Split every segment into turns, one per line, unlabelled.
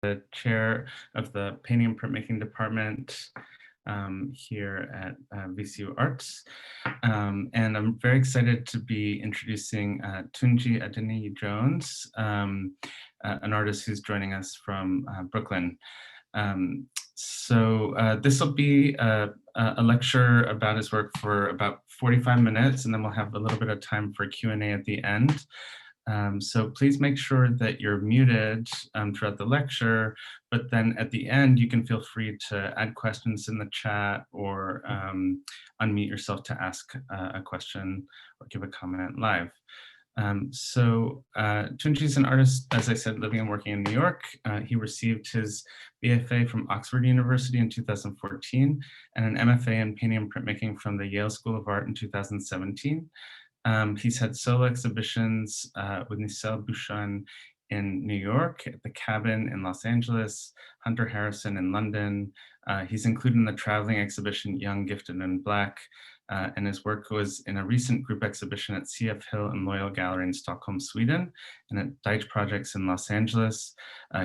the chair of the Painting and Printmaking department here at VCU Arts. And I'm very excited to be introducing Tunji Adeniyi-Jones, an artist who's joining us from Brooklyn. This will be a lecture about his work for about 45 minutes, and then we'll have a little bit of time for Q&A at the end. So please make sure that you're muted throughout the lecture, but then at the end, you can feel free to add questions in the chat or unmute yourself to ask a question or give a comment live. Tunji is an artist, as I said, living and working in New York. He received his BFA from Oxford University in 2014 and an MFA in Painting and Printmaking from the Yale School of Art in 2017. He's had solo exhibitions with Nicelle Beauchene in New York, at the Cabin in Los Angeles, Hunter Harrison in London. He's included in the traveling exhibition Young, Gifted, and Black, and his work was in a recent group exhibition at CF Hill and Loyal Gallery in Stockholm, Sweden, and at Deitch Projects in Los Angeles.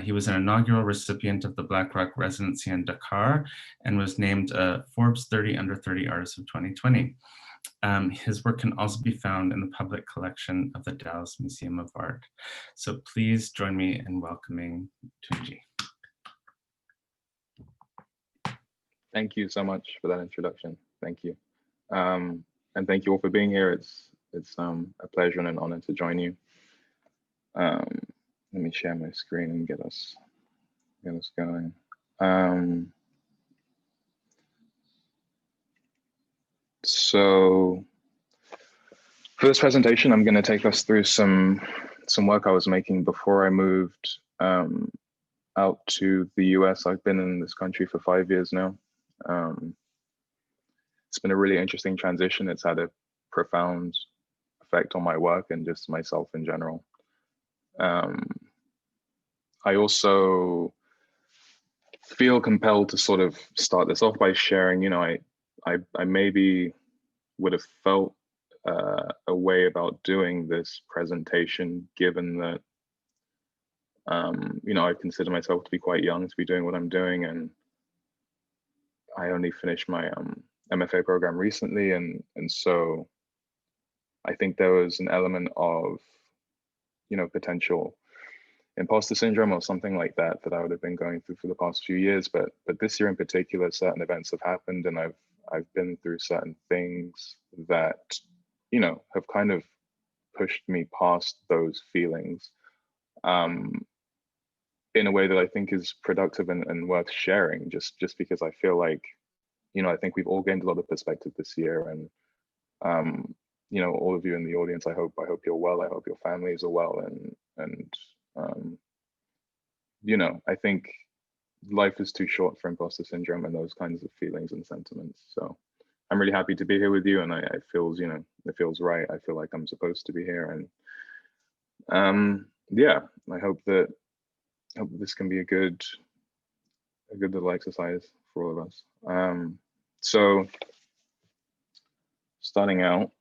He was an inaugural recipient of the Black Rock Residency in Dakar and was named a Forbes 30 Under 30 Artist of 2020. His work can also be found in the public collection of the Dallas Museum of Art. So please join me in welcoming Tunji.
Thank you so much for that introduction. Thank you. And thank you all for being here. It's a pleasure and an honor to join you. Let me share my screen and get us going. So for this presentation, I'm going to take us through some work I was making before I moved out to the US. I've been in this country for 5 years now. It's been a really interesting transition. It's had a profound effect on my work and just myself in general. I also feel compelled to sort of start this off by sharing, you know, I maybe would have felt a way about doing this presentation, given that, you know, I consider myself to be quite young to be doing what I'm doing, and I only finished my MFA program recently, and so I think there was an element of, you know, potential imposter syndrome or something like that I would have been going through for the past few years. But this year in particular, certain events have happened, and I've been through certain things that, you know, have kind of pushed me past those feelings in a way that I think is productive and worth sharing, just because I feel like, you know, I think we've all gained a lot of perspective this year, and you know, all of you in the audience, I hope you're well. I hope your families are well, and you know, I think life is too short for imposter syndrome and those kinds of feelings and sentiments. So I'm really happy to be here with you, and it feels, you know, it feels right. I feel like I'm supposed to be here, and yeah, I hope this can be a good little exercise for all of us. So starting out,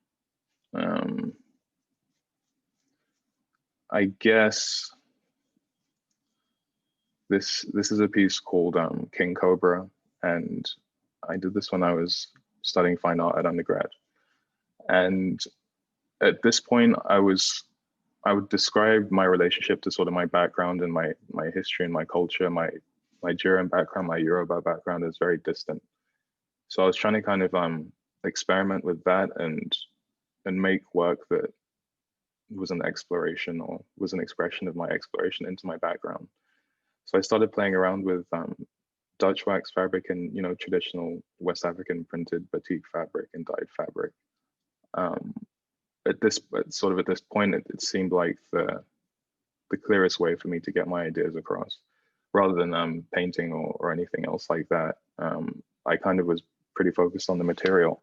I guess this is a piece called King Cobra, and I did this when I was studying fine art at undergrad. And at this point, I would describe my relationship to sort of my background and my history and my culture, my Nigerian background, my Yoruba background, as very distant. So I was trying to kind of experiment with that and make work that was an exploration or was an expression of my exploration into my background. So I started playing around with Dutch wax fabric and, you know, traditional West African printed batik fabric and dyed fabric. At this point, it seemed like the clearest way for me to get my ideas across, rather than painting or anything else like that. I kind of was pretty focused on the material.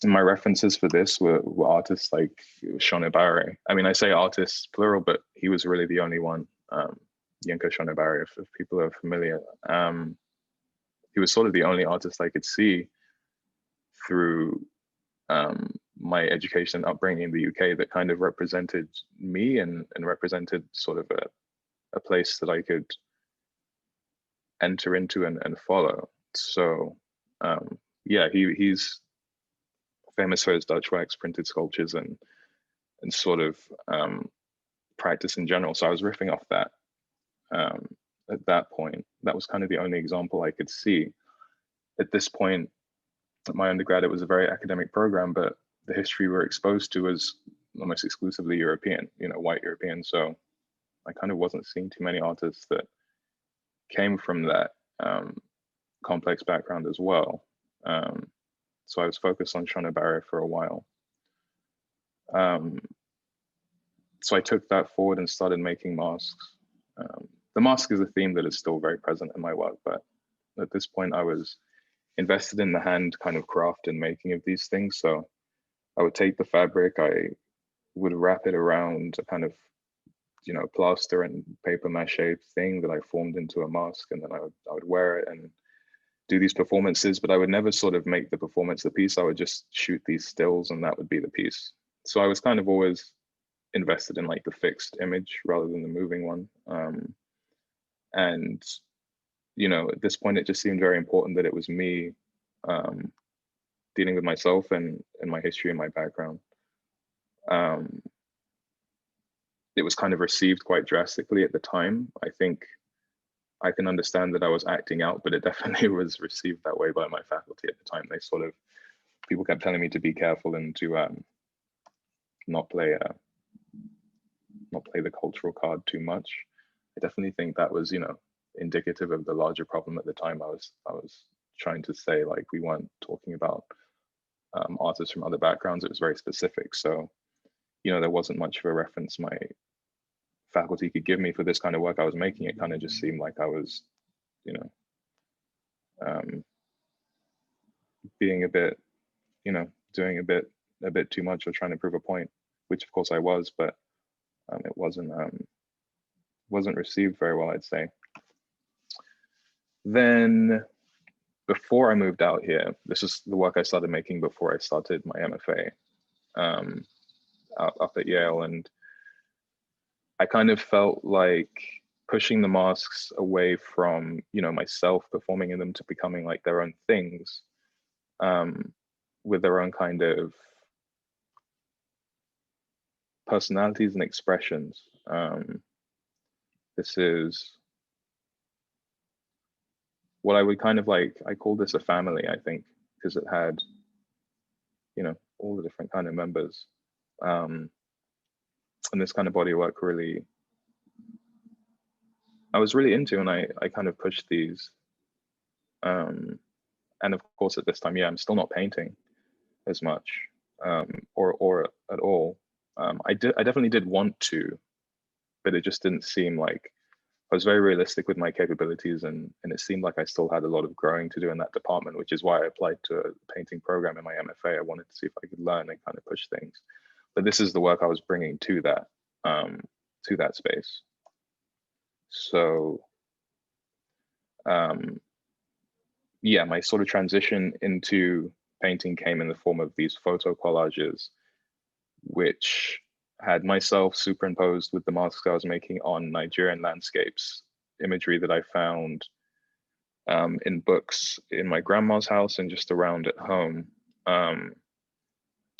And my references for this were artists like Shonibare. I mean, I say artists plural, but he was really the only one. Yinka Shonibare, if people are familiar. He was sort of the only artist I could see through my education and upbringing in the UK that kind of represented me and represented sort of a place that I could enter into and follow. So yeah, he's famous for his Dutch wax, printed sculptures, and sort of practice in general. So I was riffing off that at that point. That was kind of the only example I could see. At this point, at my undergrad, it was a very academic program, but the history we were exposed to was almost exclusively European, white European. So I kind of wasn't seeing too many artists that came from that complex background as well. So I was focused on Shona Barrow for a while. So I took that forward and started making masks. The mask is a theme that is still very present in my work, but at this point I was invested in the hand kind of craft and making of these things. So I would take the fabric, I would wrap it around a kind of, plaster and paper mache thing that I formed into a mask, and then I would wear it and do these performances, but I would never sort of make the performance the piece. I would just shoot these stills and that would be the piece. So I was kind of always invested in like the fixed image rather than the moving one. And, at this point, it just seemed very important that it was me dealing with myself and my history and my background. It was kind of received quite drastically at the time. I think I can understand that I was acting out, but it definitely was received that way by my faculty at the time. They sort of, people kept telling me to be careful and to not play the cultural card too much. I definitely think that was, indicative of the larger problem at the time. I was trying to say, like, we weren't talking about artists from other backgrounds. It was very specific. So, there wasn't much of a reference my faculty could give me for this kind of work I was making. It kind of just seemed like I was, being a bit, doing a bit too much or trying to prove a point, which of course I was, but it wasn't received very well, I'd say. Then before I moved out here, this is the work I started making before I started my MFA up at Yale. And I kind of felt like pushing the masks away from, myself performing in them to becoming like their own things, with their own kind of personalities and expressions. This is what I would kind of like, I call this a family, I think, because it had, all the different kind of members. And this kind of body of work really, I was really into, and I kind of pushed these. And of course, at this time, I'm still not painting as much, or at all. I definitely did want to, but it just didn't seem like, I was very realistic with my capabilities, and it seemed like I still had a lot of growing to do in that department, which is why I applied to a painting program in my MFA. I wanted to see if I could learn and kind of push things. But this is the work I was bringing to that space. So, yeah, my sort of transition into painting came in the form of these photo collages, which had myself superimposed with the masks I was making on Nigerian landscapes, imagery that I found in books in my grandma's house and just around at home.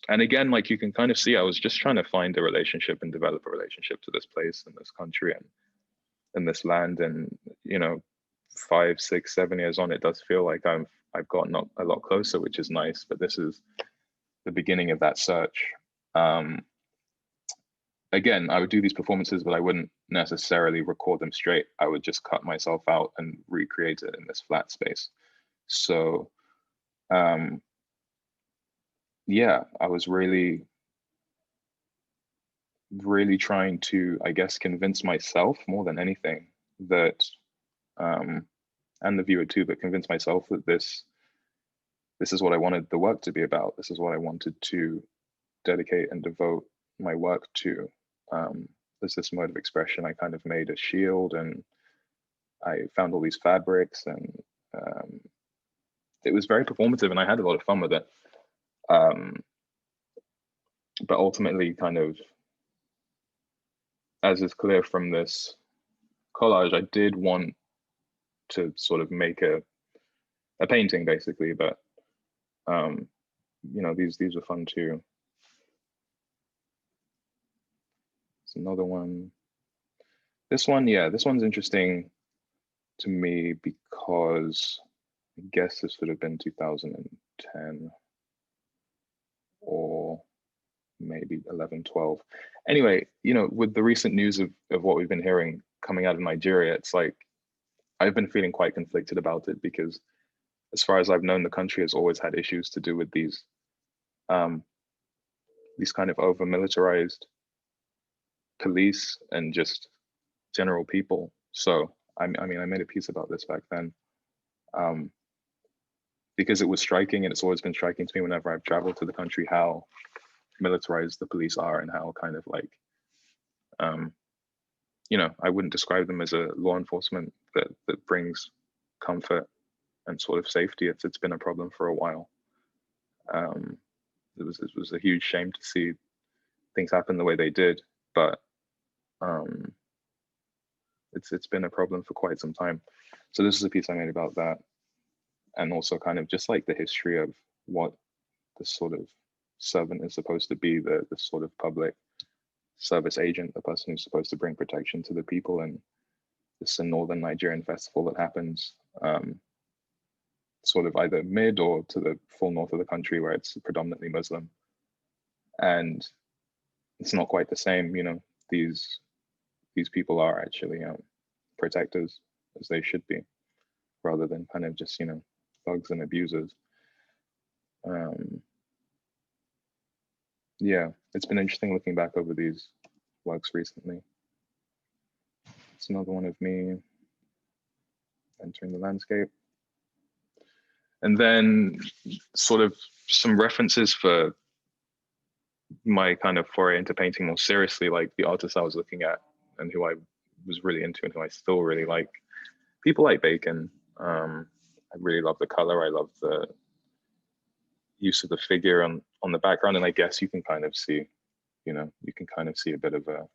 And again, like you can kind of see, I was just trying to find a relationship and develop a relationship to this place and this country and this land. And, 5, 6, 7 years on, it does feel like I've gotten a lot closer, which is nice, but this is the beginning of that search. Again, I would do these performances, but I wouldn't necessarily record them straight. I would just cut myself out and recreate it in this flat space. So, yeah, I was really, really trying to, I guess, convince myself more than anything that, and the viewer too, but convince myself that this is what I wanted the work to be about. This is what I wanted to dedicate and devote my work to. As this mode of expression, I kind of made a shield, and I found all these fabrics, and it was very performative, and I had a lot of fun with it. But ultimately, kind of, as is clear from this collage, I did want to sort of make a painting basically. But you know, these are fun too. It's another one. This one, yeah, this one's interesting to me because I guess this would have been 2010 or maybe 11, 12. Anyway, you know, with the recent news of what we've been hearing coming out of Nigeria, it's like, I've been feeling quite conflicted about it because as far as I've known, the country has always had issues to do with these kind of over-militarized police and just general people. So, I mean, I made a piece about this back then because it was striking, and it's always been striking to me whenever I've traveled to the country, how militarized the police are and how kind of like, you know, I wouldn't describe them as a law enforcement that brings comfort and sort of safety. It's been a problem for a while. It was a huge shame to see things happen the way they did, but it's been a problem for quite some time. So this is a piece I made about that, and also kind of just like the history of what the sort of servant is supposed to be, the sort of public service agent, the person who's supposed to bring protection to the people. And it's a northern Nigerian festival that happens sort of either mid or to the full north of the country, where it's predominantly Muslim. And it's not quite the same, you know, these people are actually protectors, as they should be, rather than kind of just, you know, thugs and abusers. Yeah, it's been interesting looking back over these works recently. It's another one of me entering the landscape. And then sort of some references for my kind of foray into painting more seriously, like the artists I was looking at and who I was really into and who I still really like. People like Bacon. I really love the color. I love the use of the figure on the background. And I guess you can kind of see, you know, you can kind of see a bit of a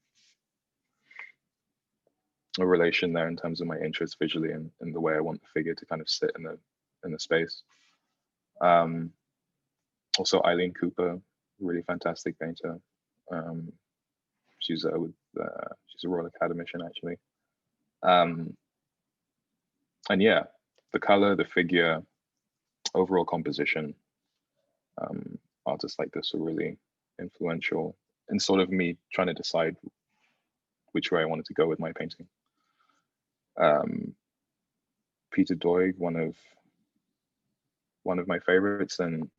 relation there in terms of my interest visually and the way I want the figure to kind of sit in the space. Also Eileen Cooper, really fantastic painter. She's a Royal Academician actually. And yeah, the color, the figure, overall composition, artists like this are really influential in sort of me trying to decide which way I wanted to go with my painting. Peter Doig, one of my favorites, and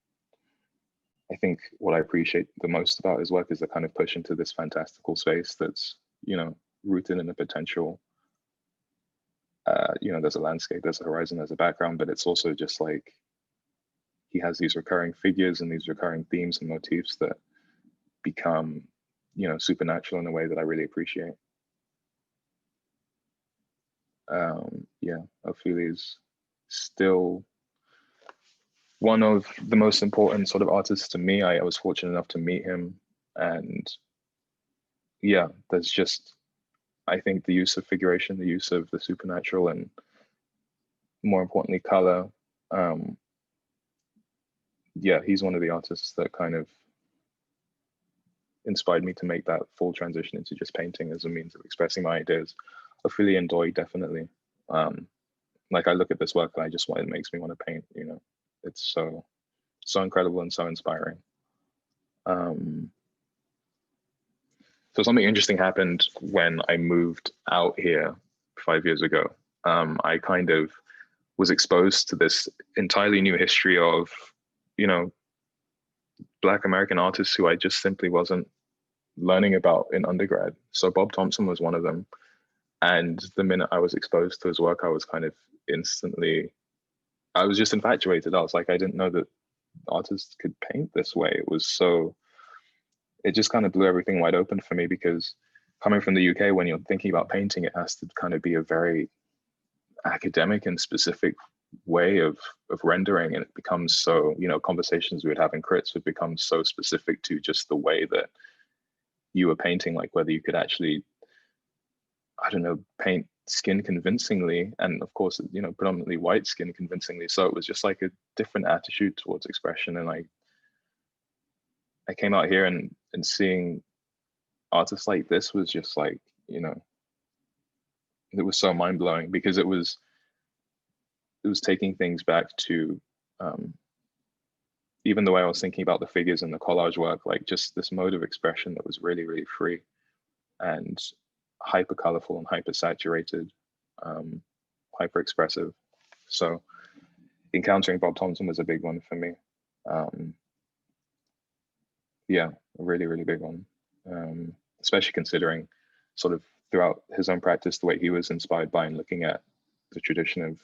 I think what I appreciate the most about his work is the kind of push into this fantastical space that's, you know, rooted in a potential, you know, there's a landscape, there's a horizon, there's a background, but it's also just like, he has these recurring figures and these recurring themes and motifs that become, you know, supernatural in a way that I really appreciate. Yeah, Ophelia's still one of the most important sort of artists to me. I was fortunate enough to meet him, and yeah, there's just, I think the use of figuration, the use of the supernatural, and more importantly, color. Yeah, he's one of the artists that kind of inspired me to make that full transition into just painting as a means of expressing my ideas. Ophelia and Doig, definitely. Like I look at this work and I just want, it makes me want to paint, you know. It's so incredible and so inspiring. So something interesting happened when I moved out here 5 years ago. I kind of was exposed to this entirely new history of, you know, Black American artists who I just simply wasn't learning about in undergrad. So Bob Thompson was one of them. And the minute I was exposed to his work, I was kind of instantly, I was just infatuated. I was like, I didn't know that artists could paint this way. It was so, it just kind of blew everything wide open for me, because coming from the UK, when you're thinking about painting, it has to kind of be a very academic and specific way of rendering, and it becomes so, you know, conversations we would have in crits would become so specific to just the way that you were painting, like whether you could actually I don't know, paint skin convincingly, and of course, you know, predominantly white skin convincingly. So it was just like a different attitude towards expression. And I came out here and seeing artists like this was just like, you know, it was so mind blowing, because it was taking things back to even the way I was thinking about the figures and the collage work, like just this mode of expression that was really, really free and hyper colorful and hyper saturated, hyper expressive. So encountering Bob Thompson was a big one for me. Yeah, a really, really big one, especially considering sort of throughout his own practice, the way he was inspired by and looking at the tradition of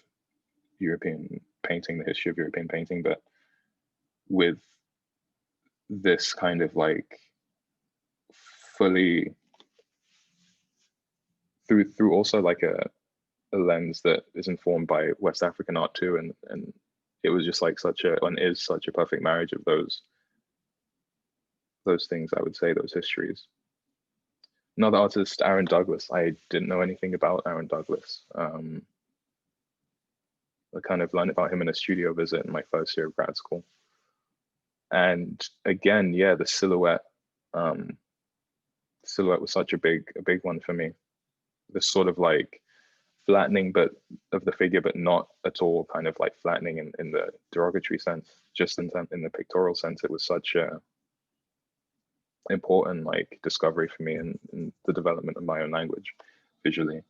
European painting, the history of European painting, but with this kind of like fully through also like a lens that is informed by West African art too, and it was just like such a, and is such a perfect marriage of those things, I would say, those histories. Another artist, Aaron Douglas. I didn't know anything about Aaron Douglas. I kind of learned about him in a studio visit in my first year of grad school. And again, yeah, the silhouette was such a big one for me. This sort of like flattening but of the figure, but not at all kind of like flattening in the derogatory sense, just in the pictorial sense. It was such a important like discovery for me in the development of my own language visually.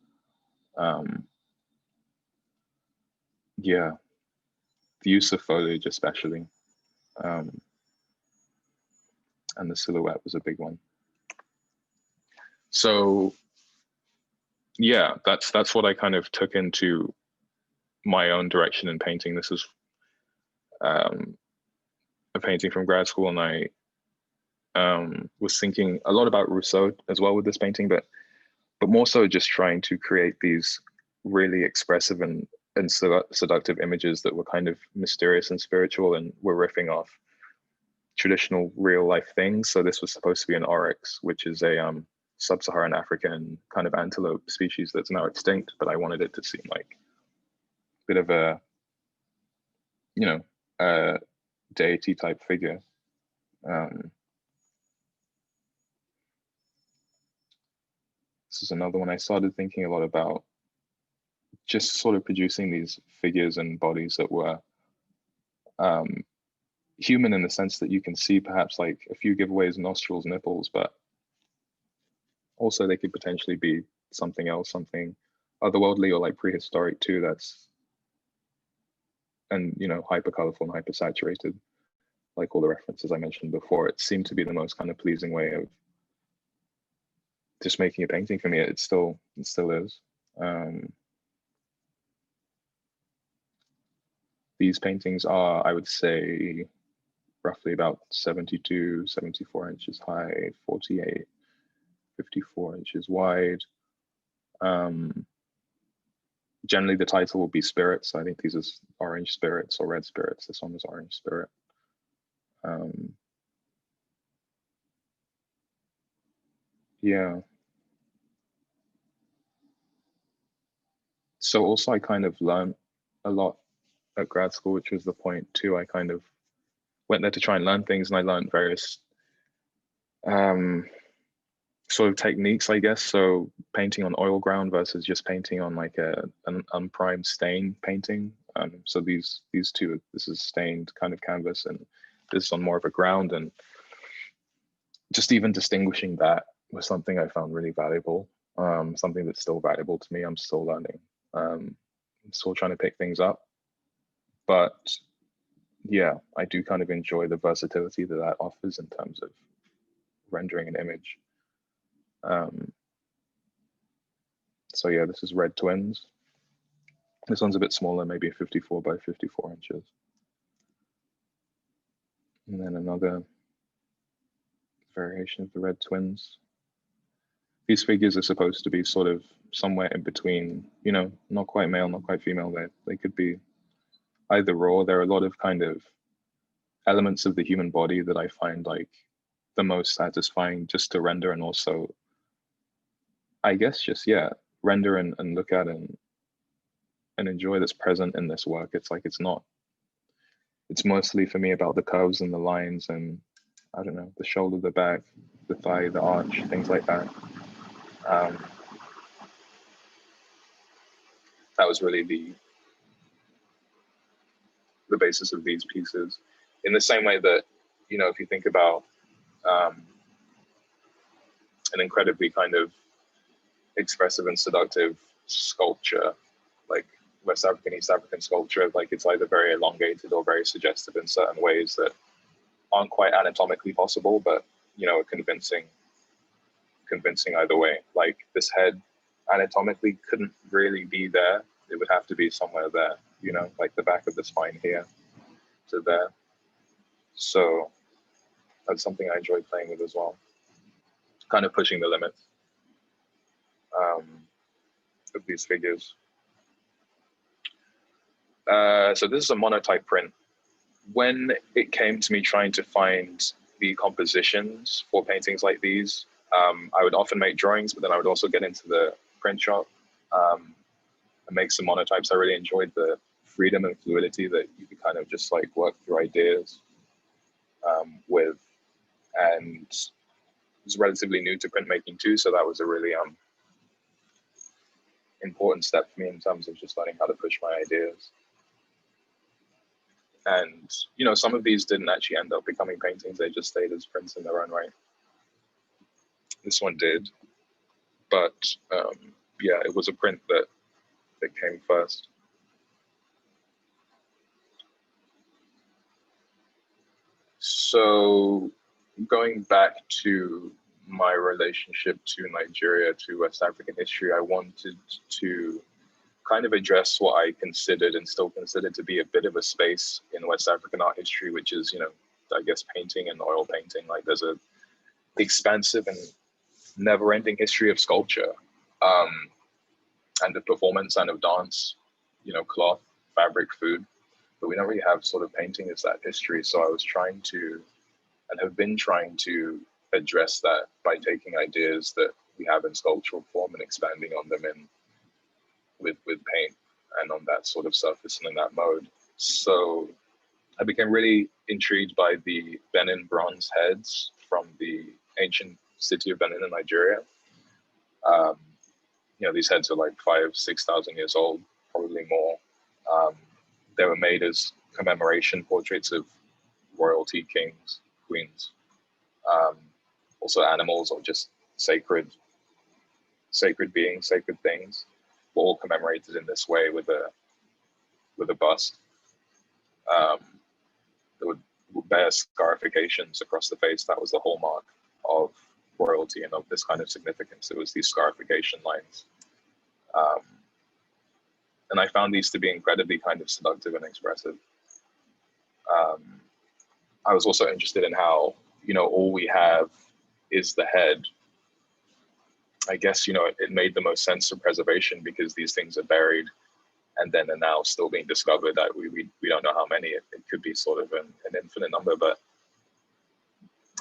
Yeah, the use of foliage especially, and the silhouette was a big one. So yeah, that's what I kind of took into my own direction in painting. This is a painting from grad school, and I was thinking a lot about Rousseau as well with this painting, but more so just trying to create these really expressive and seductive images that were kind of mysterious and spiritual, and were riffing off traditional real life things. So this was supposed to be an oryx, which is a sub-Saharan African kind of antelope species that's now extinct, but I wanted it to seem like a bit of a, you know, a deity type figure. This is another one I started thinking a lot about, just sort of producing these figures and bodies that were human in the sense that you can see perhaps like a few giveaways, nostrils, nipples, but also they could potentially be something else, something otherworldly or like prehistoric too. That's, and you know, hyper colorful and hyper saturated, like all the references I mentioned before. It seemed to be the most kind of pleasing way of just making a painting for me. It still is. These paintings are, I would say, roughly about 72, 74 inches high, 48, 54 inches wide. Generally the title will be spirits. So I think these are orange spirits or red spirits. This one was orange spirit. Yeah. So also I kind of learned a lot at grad school, which was the point too. I kind of went there to try and learn things, and I learned various sort of techniques, I guess. So painting on oil ground versus just painting on like an unprimed stain painting. So these two, this is stained kind of canvas, and this is on more of a ground, and just even distinguishing that was something I found really valuable. Something that's still valuable to me. I'm still learning. I'm still trying to pick things up, but yeah, I do kind of enjoy the versatility that offers in terms of rendering an image. So yeah, this is Red Twins. This one's a bit smaller, maybe 54 by 54 inches. And then another variation of the Red Twins. These figures are supposed to be sort of somewhere in between, you know, not quite male, not quite female. They could be either or. There are a lot of kind of elements of the human body that I find like the most satisfying just to render, and also, I guess, just, yeah, render and look at and enjoy that's present in this work. It's like, it's mostly for me about the curves and the lines and, I don't know, the shoulder, the back, the thigh, the arch, things like that. That was really the basis of these pieces. In the same way that, you know, if you think about an incredibly kind of expressive and seductive sculpture, like West African, East African sculpture, like it's either very elongated or very suggestive in certain ways that aren't quite anatomically possible, but, you know, are convincing either way. Like this head anatomically couldn't really be there. It would have to be somewhere there, you know, like the back of the spine here to there. So that's something I enjoyed playing with as well. Kind of pushing the limits of these figures. So this is a monotype print. When it came to me trying to find the compositions for paintings like these, I would often make drawings, but then I would also get into the print shop and make some monotypes. I really enjoyed the freedom and fluidity that you could kind of just like work through ideas with. And it was relatively new to printmaking too, so that was a really important step for me in terms of just learning how to push my ideas. And, you know, some of these didn't actually end up becoming paintings, they just stayed as prints in their own right. This one did, but yeah, it was a print that came first. So going back to my relationship to Nigeria, to West African history, I wanted to kind of address what I considered and still consider to be a bit of a space in West African art history, which is, you know, I guess painting and oil painting. Like there's a expansive and never-ending history of sculpture and of performance and of dance, you know, cloth, fabric, food, but we don't really have sort of painting as that history. So I was trying to, and have been trying to address that by taking ideas that we have in sculptural form and expanding on them with paint and on that sort of surface and in that mode. So I became really intrigued by the Benin bronze heads from the ancient city of Benin in Nigeria. You know, these heads are like 5,000-6,000 years old, probably more. They were made as commemoration portraits of royalty, kings, queens, also animals or just sacred beings, sacred things, were all commemorated in this way with a bust. There would bear scarifications across the face. That was the hallmark of royalty and of this kind of significance. It was these scarification lines. And I found these to be incredibly kind of seductive and expressive. I was also interested in how, you know, all we have is the head. I guess, you know, it made the most sense for preservation because these things are buried and then are now still being discovered. That we don't know how many. It could be sort of an infinite number, but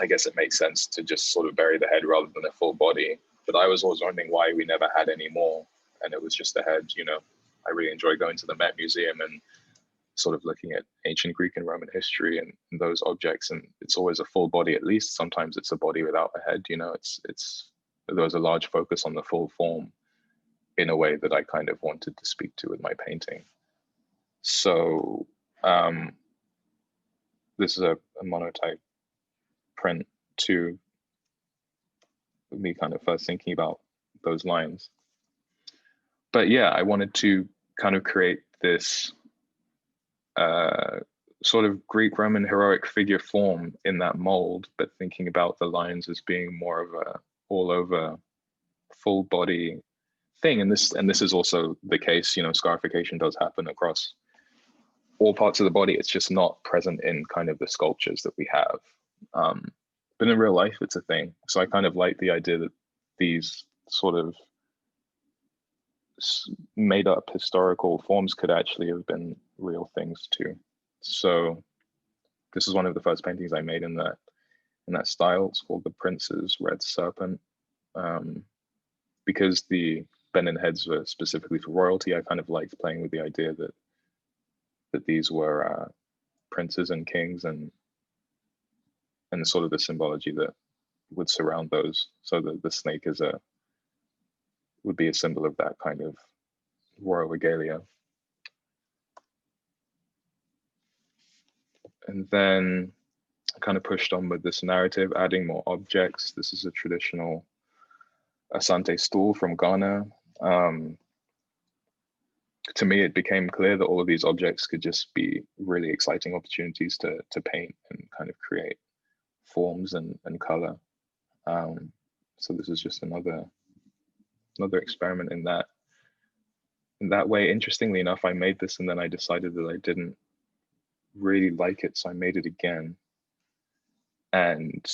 I guess it makes sense to just sort of bury the head rather than a full body. But I was always wondering why we never had any more, and it was just the head. You know, I really enjoy going to the Met Museum and sort of looking at ancient Greek and Roman history and those objects, and it's always a full body at least. Sometimes it's a body without a head. You know, there was a large focus on the full form in a way that I kind of wanted to speak to with my painting. So this is a monotype print to me kind of first thinking about those lines. But yeah, I wanted to kind of create this sort of Greek Roman heroic figure form in that mold, but thinking about the lines as being more of a all over full body thing. And this is also the case, you know, scarification does happen across all parts of the body. It's just not present in kind of the sculptures that we have. But in real life, it's a thing. So I kind of like the idea that these sort of made up historical forms could actually have been real things too. So this is one of the first paintings I made in that style. It's called The Prince's Red Serpent, because the bending heads were specifically for royalty. I kind of liked playing with the idea that these were princes and kings, and sort of the symbology that would surround those. So the snake would be a symbol of that kind of royal regalia. And then I kind of pushed on with this narrative, adding more objects. This is a traditional Asante stool from Ghana. To me, it became clear that all of these objects could just be really exciting opportunities to paint and kind of create forms and color. So this is just another experiment in that way. Interestingly enough, I made this and then I decided that I didn't really like it, so I made it again. And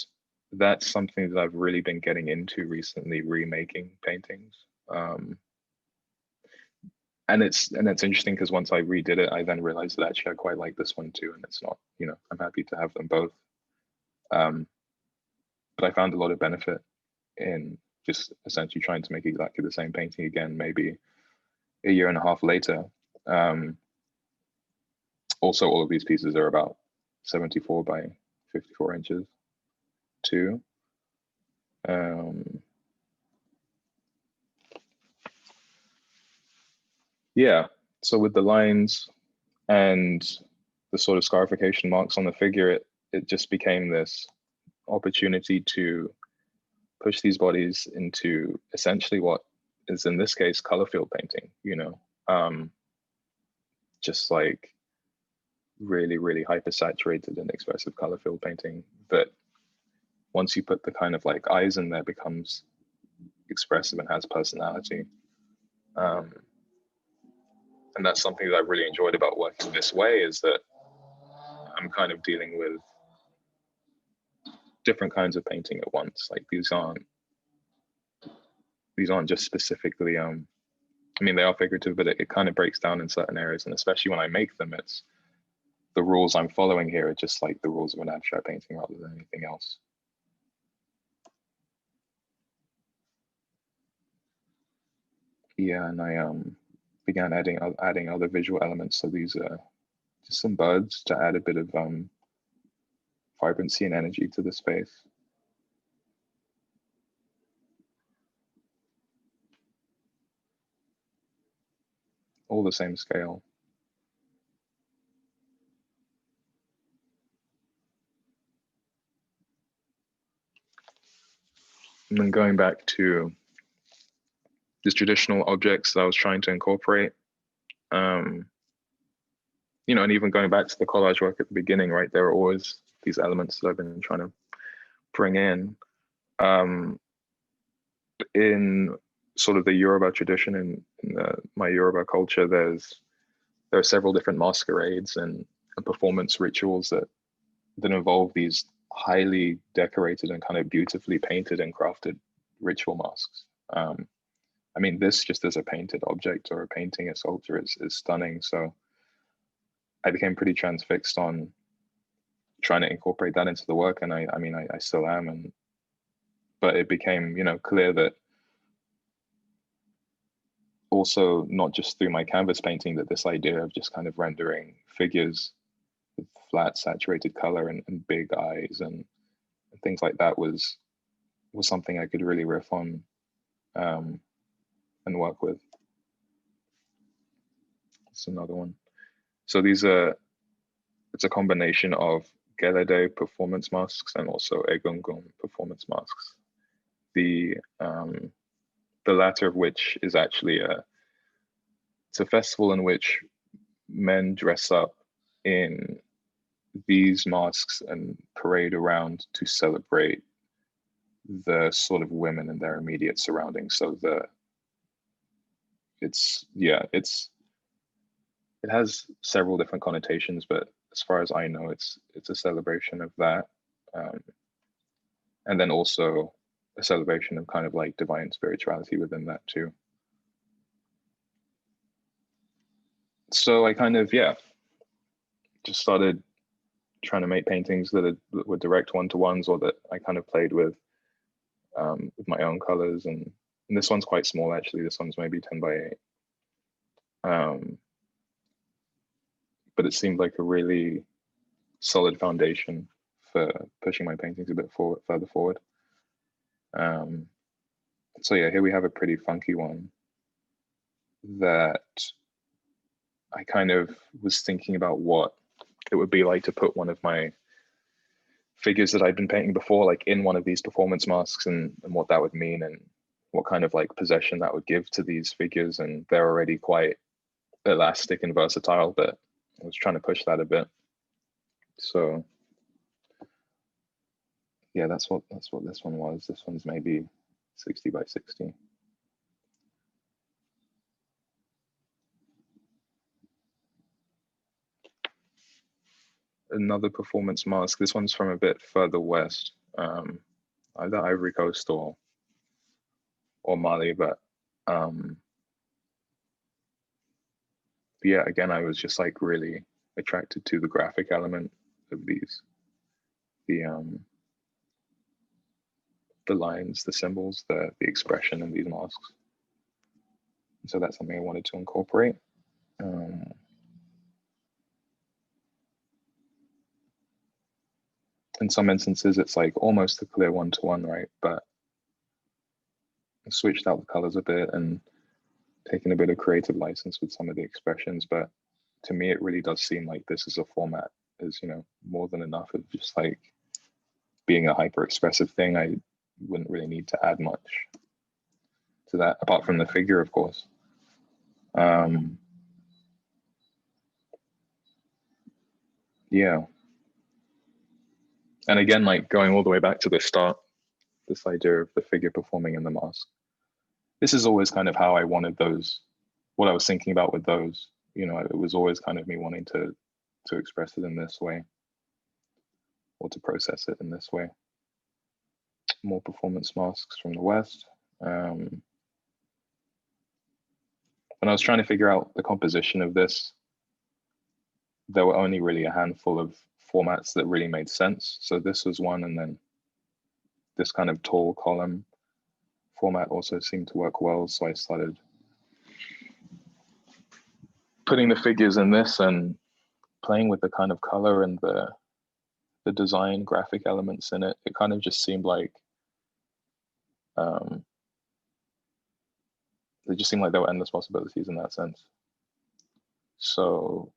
that's something that I've really been getting into recently, remaking paintings. And it's interesting because once I redid it, I then realized that actually I quite like this one too, and it's not, you know, I'm happy to have them both. But I found a lot of benefit in just essentially trying to make exactly the same painting again, maybe a year and a half later. Also, all of these pieces are about 74 by 54 inches too. Yeah, so with the lines and the sort of scarification marks on the figure, it just became this opportunity to push these bodies into essentially what is in this case color field painting, you know, just like really, really hyper saturated and expressive color field painting that once you put the kind of like eyes in there becomes expressive and has personality. And that's something that I really enjoyed about working this way, is that I'm kind of dealing with different kinds of painting at once. Like these aren't just specifically, I mean, they are figurative, but it kind of breaks down in certain areas. And especially when I make them, it's the rules I'm following here are just like the rules of an abstract painting rather than anything else. Yeah, and I began adding other visual elements. So these are just some birds to add a bit of vibrancy and energy to the space. All the same scale. And then going back to these traditional objects that I was trying to incorporate, you know, and even going back to the collage work at the beginning, right, there are always these elements that I've been trying to bring in. In sort of the Yoruba tradition, in my Yoruba culture, there are several different masquerades and performance rituals that involve these highly decorated and kind of beautifully painted and crafted ritual masks. I mean, this just as a painted object or a painting, a sculpture is stunning. So I became pretty transfixed on trying to incorporate that into the work. And I mean, I still am. But it became, you know, clear that also not just through my canvas painting, that this idea of just kind of rendering figures with flat saturated color and big eyes and things like that was something I could really riff on and work with. It's another one. So these are, it's a combination of Gelede performance masks and also Egungun performance masks. The latter of which is actually it's a festival in which men dress up in these masks and parade around to celebrate the sort of women in their immediate surroundings. So it has several different connotations, but as far as I know, it's a celebration of that. And then also a celebration of kind of like divine spirituality within that too. So I kind of, yeah, just started trying to make paintings that were direct one-to-ones, or that I kind of played with my own colors and And this one's quite small, actually. This one's maybe 10 by 8. But it seemed like a really solid foundation for pushing my paintings a bit further forward. So yeah, here we have a pretty funky one that I kind of was thinking about what it would be like to put one of my figures that I'd been painting before, like in one of these performance masks, and what that would mean, and what kind of like possession that would give to these figures. And they're already quite elastic and versatile, but I was trying to push that a bit. So yeah, that's what this one was. This one's maybe 60 by 60. Another performance mask. This one's from a bit further west, either Ivory Coast or Mali, but yeah, again, I was just like really attracted to the graphic element of these, the lines, the symbols, the expression in these masks. So that's something I wanted to incorporate. In some instances, it's like almost a clear one-to-one, right? But I switched out the colors a bit and taken a bit of creative license with some of the expressions. But to me, it really does seem like this is a format is, you know, more than enough of just like being a hyper expressive thing. I wouldn't really need to add much to that, apart from the figure, of course. Yeah. And again, like going all the way back to the start, this idea of the figure performing in the mask. This is always kind of how I wanted those, what I was thinking about with those, you know, it was always kind of me wanting to express it in this way, or to process it in this way. More performance masks from the West. When I was trying to figure out the composition of this, there were only really a handful of formats that really made sense. So this was one, and then this kind of tall column format also seemed to work well. So I started putting the figures in this and playing with the kind of color and the design graphic elements in it. It kind of just seemed like it just seemed like there were endless possibilities in that sense. So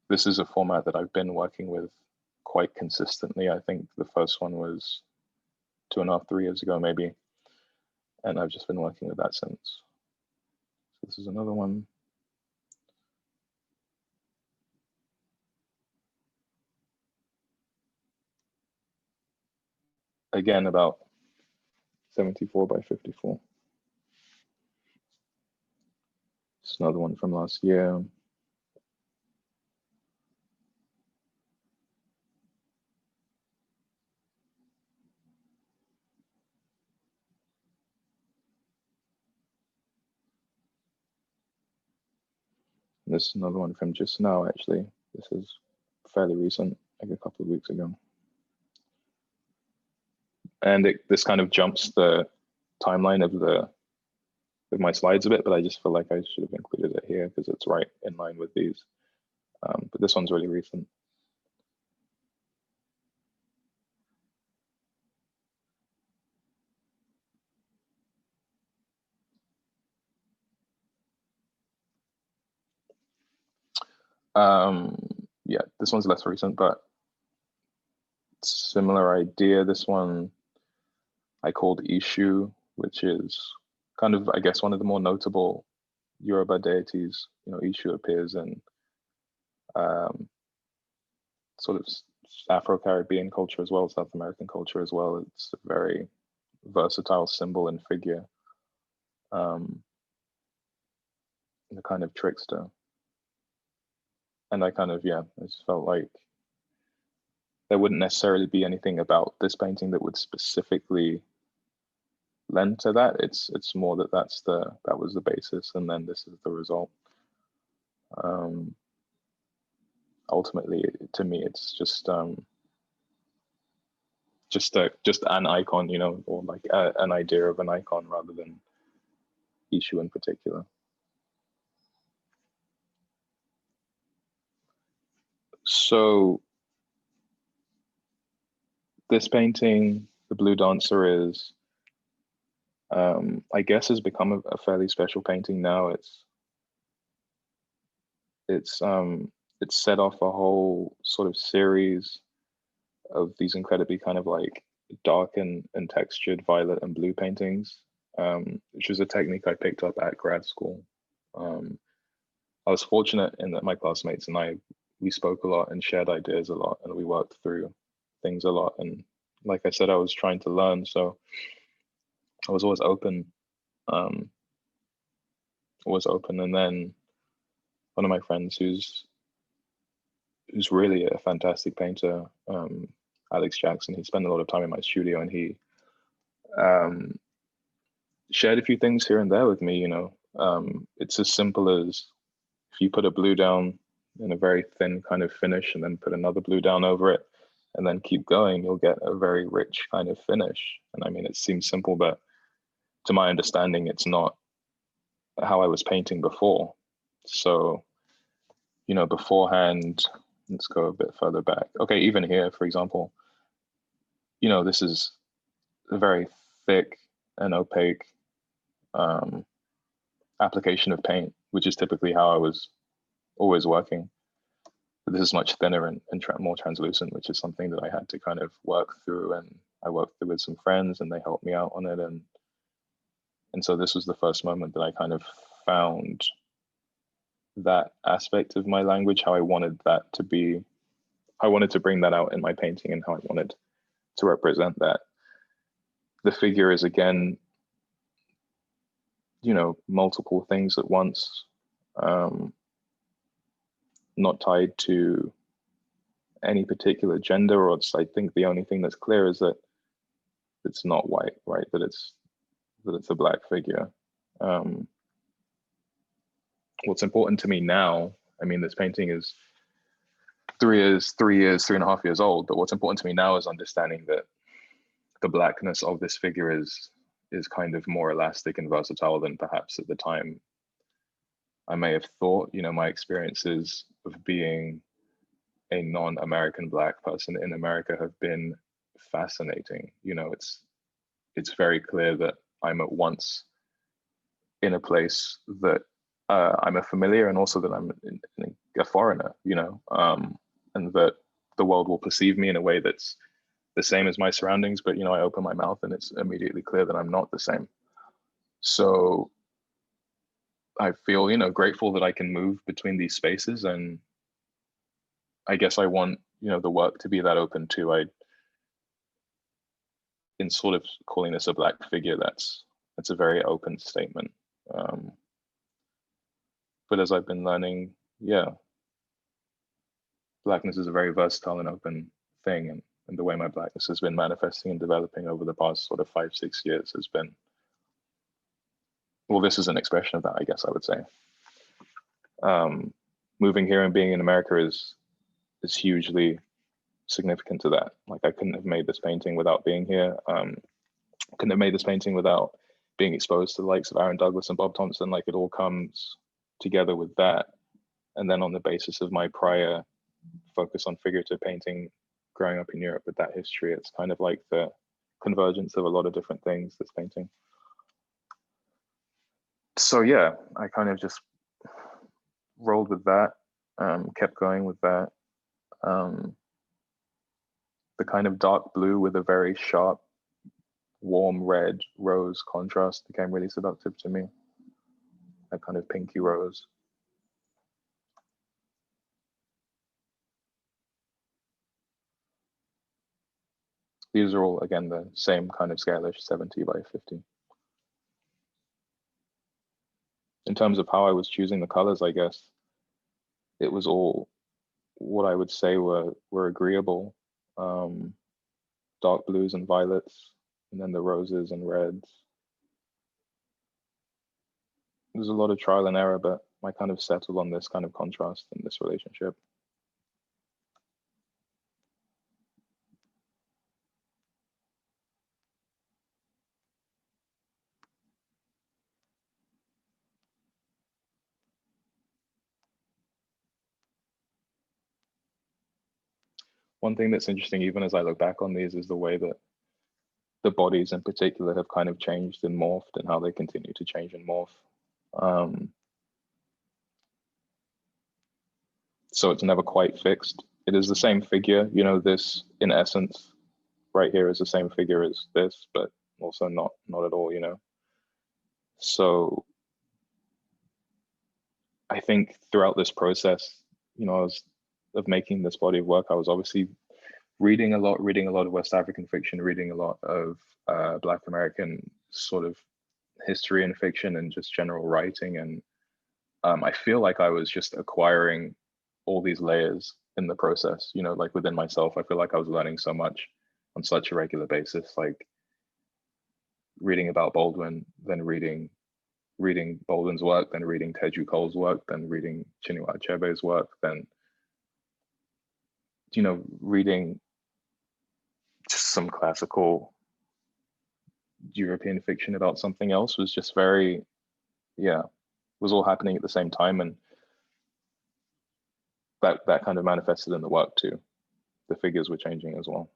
this is a format that I've been working with quite consistently. I think the first one was 2.5, 3 years ago, maybe. And I've just been working with that since. So this is another one. Again, about 74 by 54. It's another one from last year. This is another one from just now, actually. This is fairly recent, like a couple of weeks ago. And this kind of jumps the timeline of my slides a bit, but I just feel like I should have included it here because it's right in line with these. But this one's really recent. Yeah, this one's less recent, but similar idea. This one I called Ishu, which is kind of, I guess, one of the more notable Yoruba deities. You know, Ishu appears in sort of Afro-Caribbean culture as well, South American culture as well. It's a very versatile symbol and figure, the kind of trickster. And I kind of, yeah, I just felt like there wouldn't necessarily be anything about this painting that would specifically lend to that. It's more that that was the basis, and then this is the result. Ultimately, to me, it's just an icon, you know, or like an idea of an icon rather than issue in particular. So this painting, The Blue Dancer, is, I guess, has become a fairly special painting now. It's set off a whole sort of series of these incredibly kind of like dark and textured violet and blue paintings, which was a technique I picked up at grad school. I was fortunate in that my classmates and we spoke a lot and shared ideas a lot, and we worked through things a lot. And like I said, I was trying to learn, so I was always open. And then one of my friends who's really a fantastic painter, Alex Jackson, he spent a lot of time in my studio, and he shared a few things here and there with me. It's as simple as, if you put a blue down in a very thin kind of finish and then put another blue down over it and then keep going, you'll get a very rich kind of finish. And I mean, it seems simple, but to my understanding, it's not how I was painting before. So, beforehand, let's go a bit further back. Okay, even here, for example, this is a very thick and opaque application of paint, which is typically how I was always working. But this is much thinner and more translucent, which is something that I had to kind of work through, and I worked through with some friends and they helped me out on it. And so this was the first moment that I kind of found that aspect of my language, how I wanted that to be. I wanted to bring that out in my painting and how I wanted to represent that. The figure is, again, multiple things at once, not tied to any particular gender, or I think the only thing that's clear is that it's not white, right? That it's a black figure. What's important to me now, I mean, this painting is 3.5 years old, but what's important to me now is understanding that the blackness of this figure is kind of more elastic and versatile than perhaps at the time I may have thought. My experiences of being a non-American Black person in America have been fascinating. It's very clear that I'm at once in a place that I'm a familiar, and also that I'm a foreigner, and that the world will perceive me in a way that's the same as my surroundings, but I open my mouth and it's immediately clear that I'm not the same. So I feel, grateful that I can move between these spaces, and I guess I want, the work to be that open too. In sort of calling this a black figure, that's a very open statement. But as I've been learning, blackness is a very versatile and open thing, and the way my blackness has been manifesting and developing over the past sort of 5-6 years has been, well, this is an expression of that, I guess I would say. Moving here and being in America is hugely significant to that. Like, I couldn't have made this painting without being here. Couldn't have made this painting without being exposed to the likes of Aaron Douglas and Bob Thompson. Like, it all comes together with that. And then on the basis of my prior focus on figurative painting, growing up in Europe with that history, it's kind of like the convergence of a lot of different things, this painting. So yeah, I kind of just rolled with that, kept going with that. The kind of dark blue with a very sharp, warm red rose contrast became really seductive to me. That kind of pinky rose. These are all, again, the same kind of scalish, 70 by 50. In terms of how I was choosing the colors, I guess it was all what I would say were agreeable. Dark blues and violets, and then the roses and reds. There's a lot of trial and error, but I kind of settled on this kind of contrast in this relationship. one thing that's interesting, even as I look back on these, is the way that the bodies in particular have kind of changed and morphed, and how they continue to change and morph. So it's never quite fixed. It is the same figure, you know, this in essence right here is the same figure as this, but also not at all, you know. So I think throughout this process, you know, of making this body of work, I was obviously reading a lot of West African fiction, reading a lot of Black American sort of history and fiction, and just general writing. And I feel like I was just acquiring all these layers in the process, you know, like within myself. I feel like I was learning so much on such a regular basis, like reading about Baldwin, then reading Baldwin's work, then reading Teju Cole's work, then reading Chinua Achebe's work, then, you know, reading just some classical European fiction about something else, was just very, yeah, was all happening at the same time. And that kind of manifested in the work too. The figures were changing as well.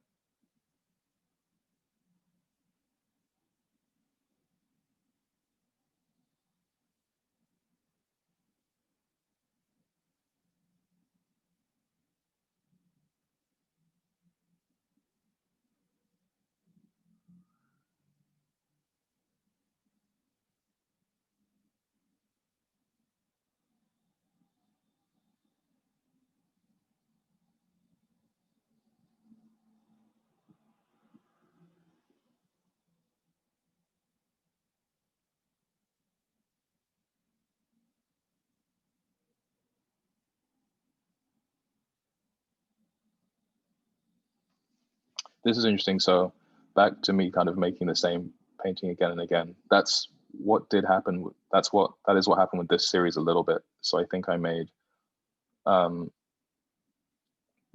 This is interesting. So back to me kind of making the same painting again and again. That's what did happen. That is what happened with this series a little bit. So I think I made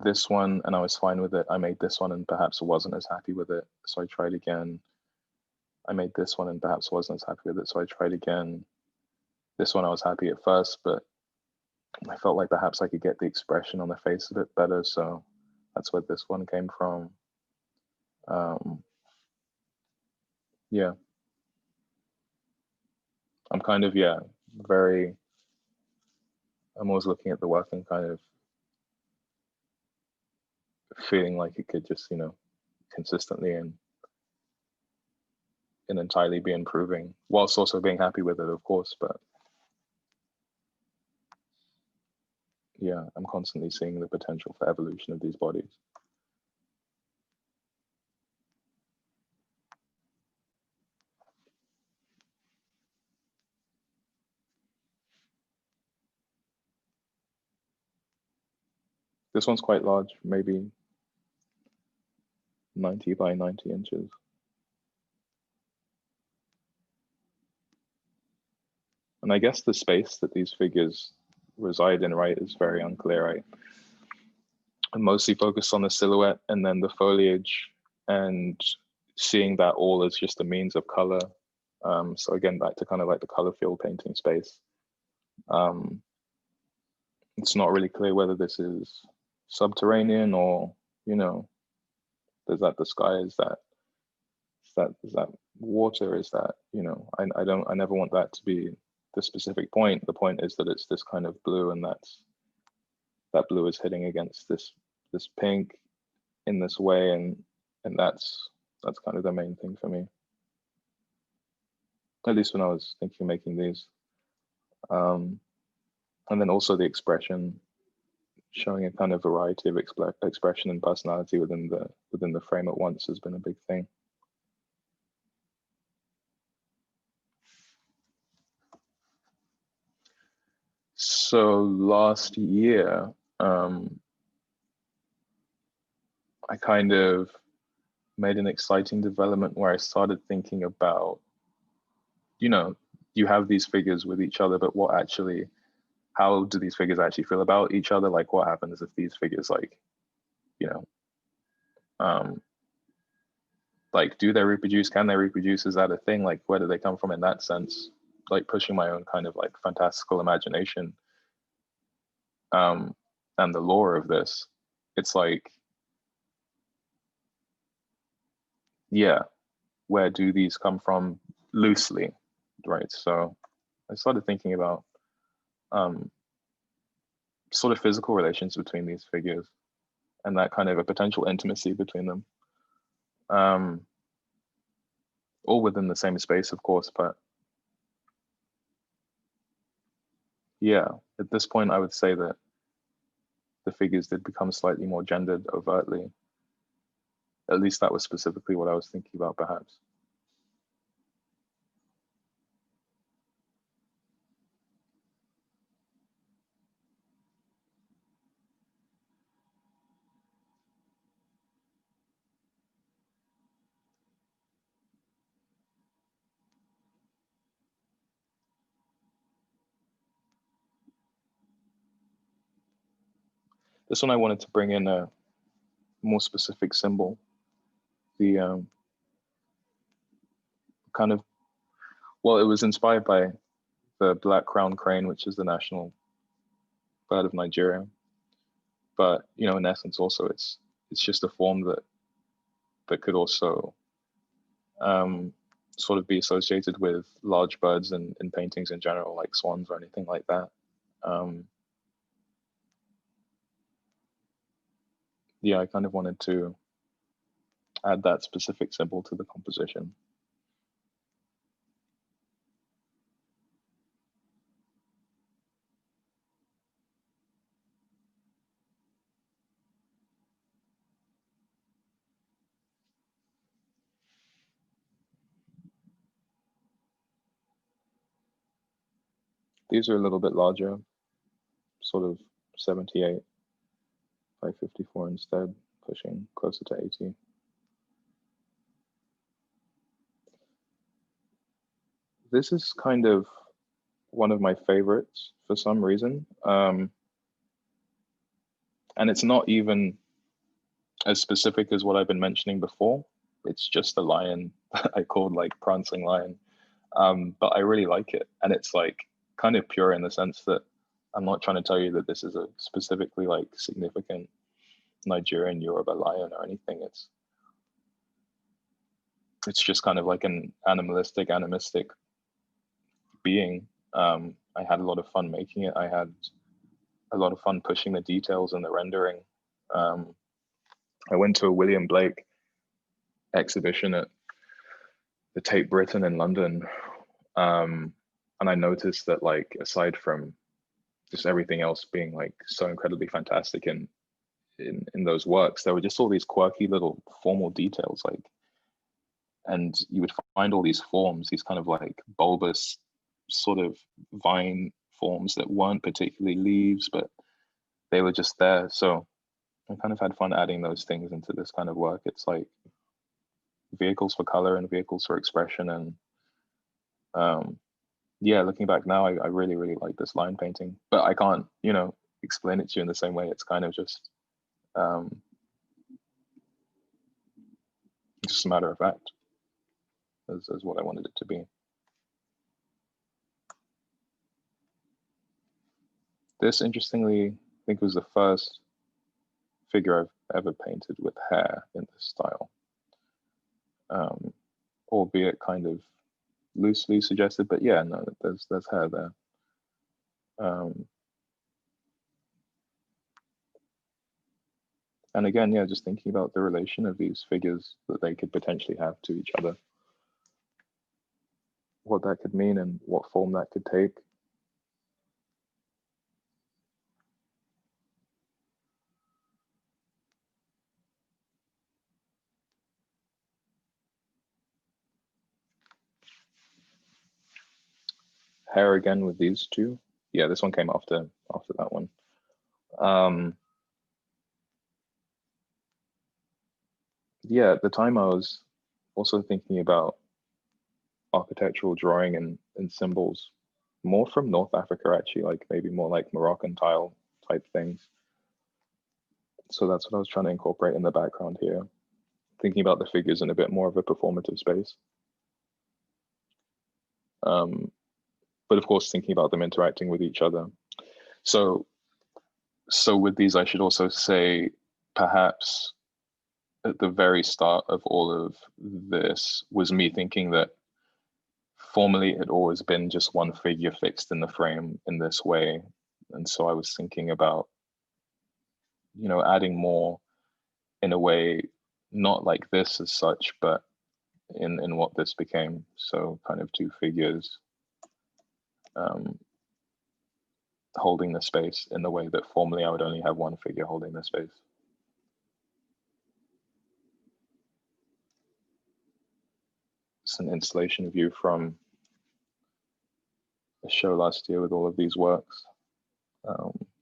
this one and I was fine with it. I made this one and perhaps wasn't as happy with it. So I tried again. I made this one and perhaps wasn't as happy with it. So I tried again. This one I was happy at first, but I felt like perhaps I could get the expression on the face of it better. So that's where this one came from. Yeah. I'm kind of, yeah, I'm always looking at the work and kind of feeling like it could just, you know, consistently and entirely be improving, whilst also being happy with it, of course. But yeah, I'm constantly seeing the potential for evolution of these bodies. This one's quite large, maybe 90 by 90 inches. And I guess the space that these figures reside in, right, is very unclear. I'm mostly focused on the silhouette and then the foliage, and seeing that all as just a means of color. So again, back to kind of like the color field painting space. It's not really clear whether this is subterranean or, you know, is that the sky? Is that water? Is that, you know, I never want that to be the specific point. The point is that it's this kind of blue, and that blue is hitting against this pink in this way, and that's kind of the main thing for me, at least when I was thinking of making these. And then also the expression, showing a kind of variety of expression and personality within the frame at once has been a big thing. So last year, I kind of made an exciting development where I started thinking about, you know, you have these figures with each other, but how do these figures actually feel about each other? Like, what happens if these figures, like, you know, like, do they reproduce? Can they reproduce? Is that a thing? Like, where do they come from in that sense? Like, pushing my own kind of like fantastical imagination and the lore of this. It's like, yeah, where do these come from loosely, right? So I started thinking about sort of physical relations between these figures and that kind of a potential intimacy between them. All within the same space, of course, but yeah, at this point, I would say that the figures did become slightly more gendered overtly. At least that was specifically what I was thinking about, perhaps. This one I wanted to bring in a more specific symbol. The kind of, well, it was inspired by the black crowned crane, which is the national bird of Nigeria. But in essence, also it's just a form that could also sort of be associated with large birds in paintings in general, like swans or anything like that. Yeah, I kind of wanted to add that specific symbol to the composition. These are a little bit larger, sort of 78 by 54 instead, pushing closer to 80. This is kind of one of my favorites for some reason. And it's not even as specific as what I've been mentioning before. It's just a lion I called like prancing lion. But I really like it. And it's like kind of pure in the sense that I'm not trying to tell you that this is a specifically like significant Nigerian Yoruba lion or anything. It's just kind of like an animalistic, animistic being. I had a lot of fun making it. I had a lot of fun pushing the details and the rendering. I went to a William Blake exhibition at the Tate Britain in London. And I noticed that like, aside from just everything else being like so incredibly fantastic in those works, there were just all these quirky little formal details, like, and you would find all these forms, these kind of like bulbous sort of vine forms that weren't particularly leaves, but they were just there. So I kind of had fun adding those things into this kind of work. It's like vehicles for color and vehicles for expression. And yeah, looking back now, I really, really like this line painting, but I can't, explain it to you in the same way. It's kind of just a matter of fact, as what I wanted it to be. This, interestingly, I think was the first figure I've ever painted with hair in this style, albeit kind of loosely suggested, but yeah, no, there's hair there. And again, yeah, just thinking about the relation of these figures that they could potentially have to each other, what that could mean and what form that could take. Hair again with these two. Yeah, this one came after that one. Yeah, at the time I was also thinking about architectural drawing and symbols more from North Africa, actually, like maybe more like Moroccan tile type things. So that's what I was trying to incorporate in the background here, thinking about the figures in a bit more of a performative space. But of course, thinking about them interacting with each other. So with these, I should also say, perhaps at the very start of all of this was me thinking that formerly it had always been just one figure fixed in the frame in this way. And so I was thinking about, you know, adding more in a way, not like this as such, but in what this became. So kind of two figures holding the space in the way that formerly I would only have one figure holding the space. It's an installation view from a show last year with all of these works.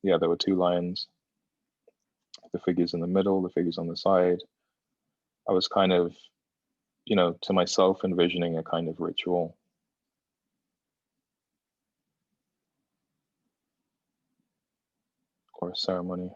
Yeah, there were two lines, the figures in the middle, the figures on the side. I was kind of, you know, to myself envisioning a kind of ritual. Or a ceremony.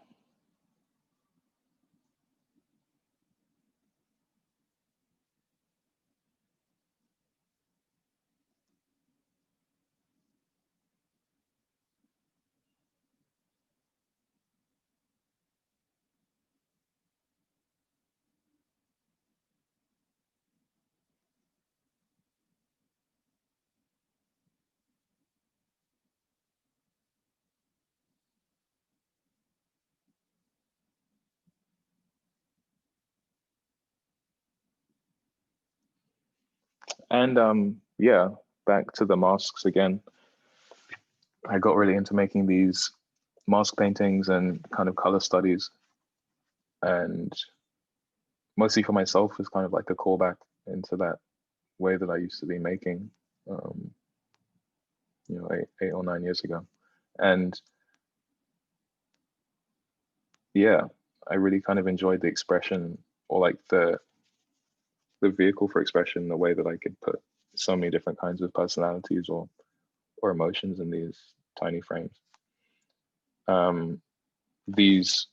And yeah, back to the masks again. I got really into making these mask paintings and kind of color studies, and mostly for myself is kind of like a callback into that way that I used to be making, you know, eight or 9 years ago. And yeah, I really kind of enjoyed the expression, or like the vehicle for expression, the way that I could put so many different kinds of personalities or emotions in these tiny frames. These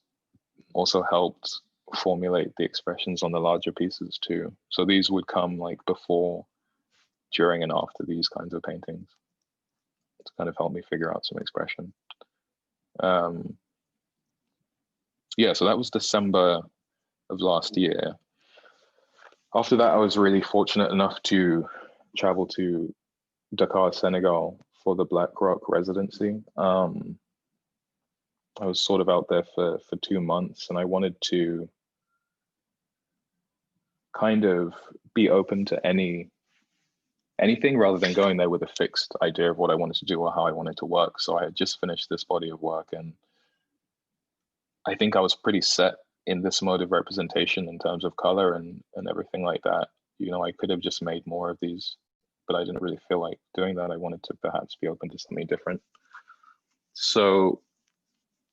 also helped formulate the expressions on the larger pieces too. So these would come like before, during, and after these kinds of paintings to kind of help me figure out some expression. Yeah, so that was December of last year. After that, I was really fortunate enough to travel to Dakar, Senegal for the Black Rock Residency. I was sort of out there for 2 months, and I wanted to kind of be open to anything rather than going there with a fixed idea of what I wanted to do or how I wanted to work. So I had just finished this body of work, and I think I was pretty set in this mode of representation in terms of color and everything like that. You know, I could have just made more of these, but I didn't really feel like doing that. I wanted to perhaps be open to something different. So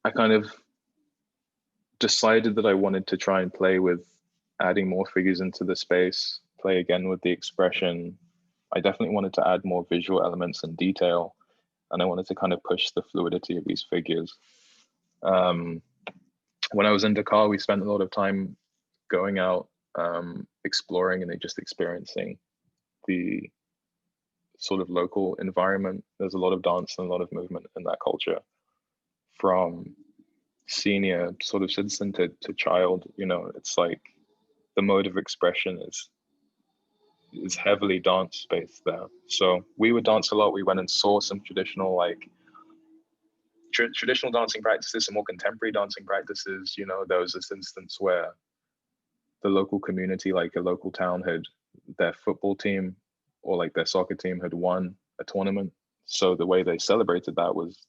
I kind of decided that I wanted to try and play with adding more figures into the space, play again with the expression. I definitely wanted to add more visual elements and detail, and I wanted to kind of push the fluidity of these figures. When I was in Dakar, we spent a lot of time going out, exploring and just experiencing the sort of local environment. There's a lot of dance and a lot of movement in that culture, from senior sort of citizen to child. You know, it's like the mode of expression is heavily dance based there. So we would dance a lot. We went and saw some traditional like traditional dancing practices, some more contemporary dancing practices. You know, there was this instance where the local community, like a local town, had their football team or like their soccer team had won a tournament. So the way they celebrated that was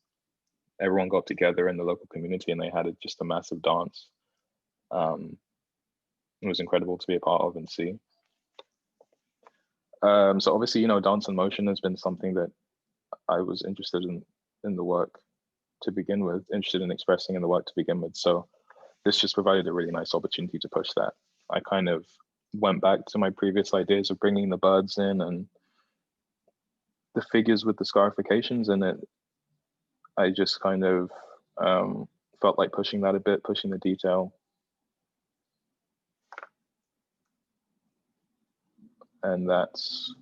everyone got together in the local community and they had just a massive dance. It was incredible to be a part of and see. So obviously, you know, dance and motion has been something that I was interested in the work to begin with, interested in expressing in the work to begin with. So this just provided a really nice opportunity to push that. I kind of went back to my previous ideas of bringing the birds in and the figures with the scarifications in it. I just kind of felt like pushing that a bit, pushing the detail. And that's,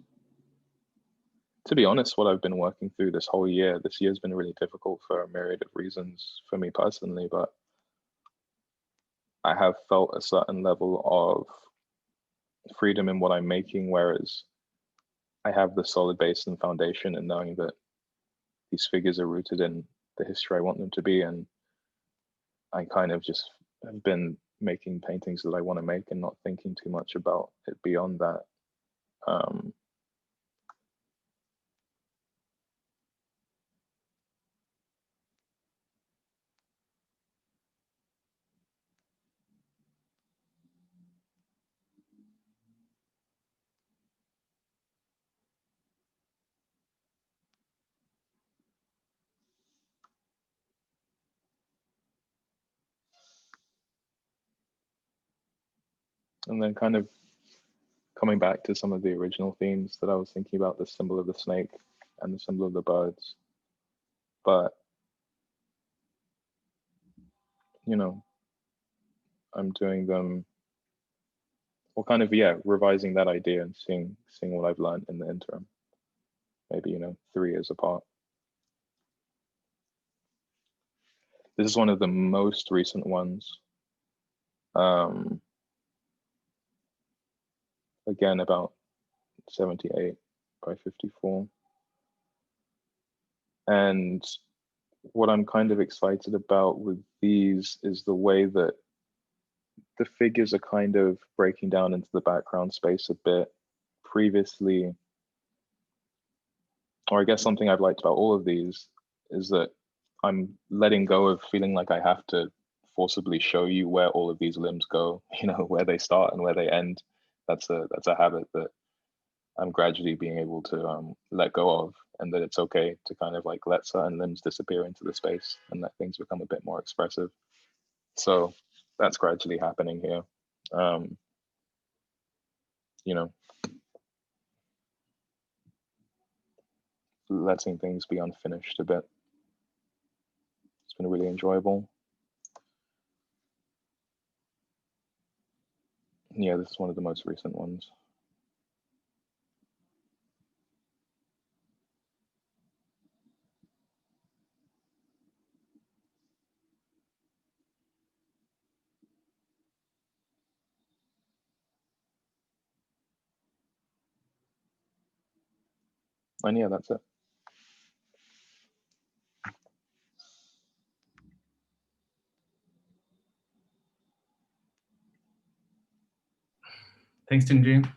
to be honest, what I've been working through this whole year. This year's been really difficult for a myriad of reasons for me personally, but I have felt a certain level of freedom in what I'm making, whereas I have the solid base and foundation in knowing that these figures are rooted in the history I want them to be, and I kind of just have been making paintings that I want to make and not thinking too much about it beyond that. And then kind of coming back to some of the original themes that I was thinking about, the symbol of the snake and the symbol of the birds. But, you know, I'm doing them, well, kind of, yeah, revising that idea and seeing what I've learned in the interim. Maybe, you know, 3 years apart. This is one of the most recent ones. Again, about 78 by 54. And what I'm kind of excited about with these is the way that the figures are kind of breaking down into the background space a bit. Previously, or I guess something I've liked about all of these is that I'm letting go of feeling like I have to forcibly show you where all of these limbs go, you know, where they start and where they end. That's a habit that I'm gradually being able to let go of, and that it's okay to kind of like let certain limbs disappear into the space and let things become a bit more expressive. So that's gradually happening here. You know, letting things be unfinished a bit. It's been really enjoyable. Yeah, this is one of the most recent ones. And yeah, that's it.
Thanks, Tunji.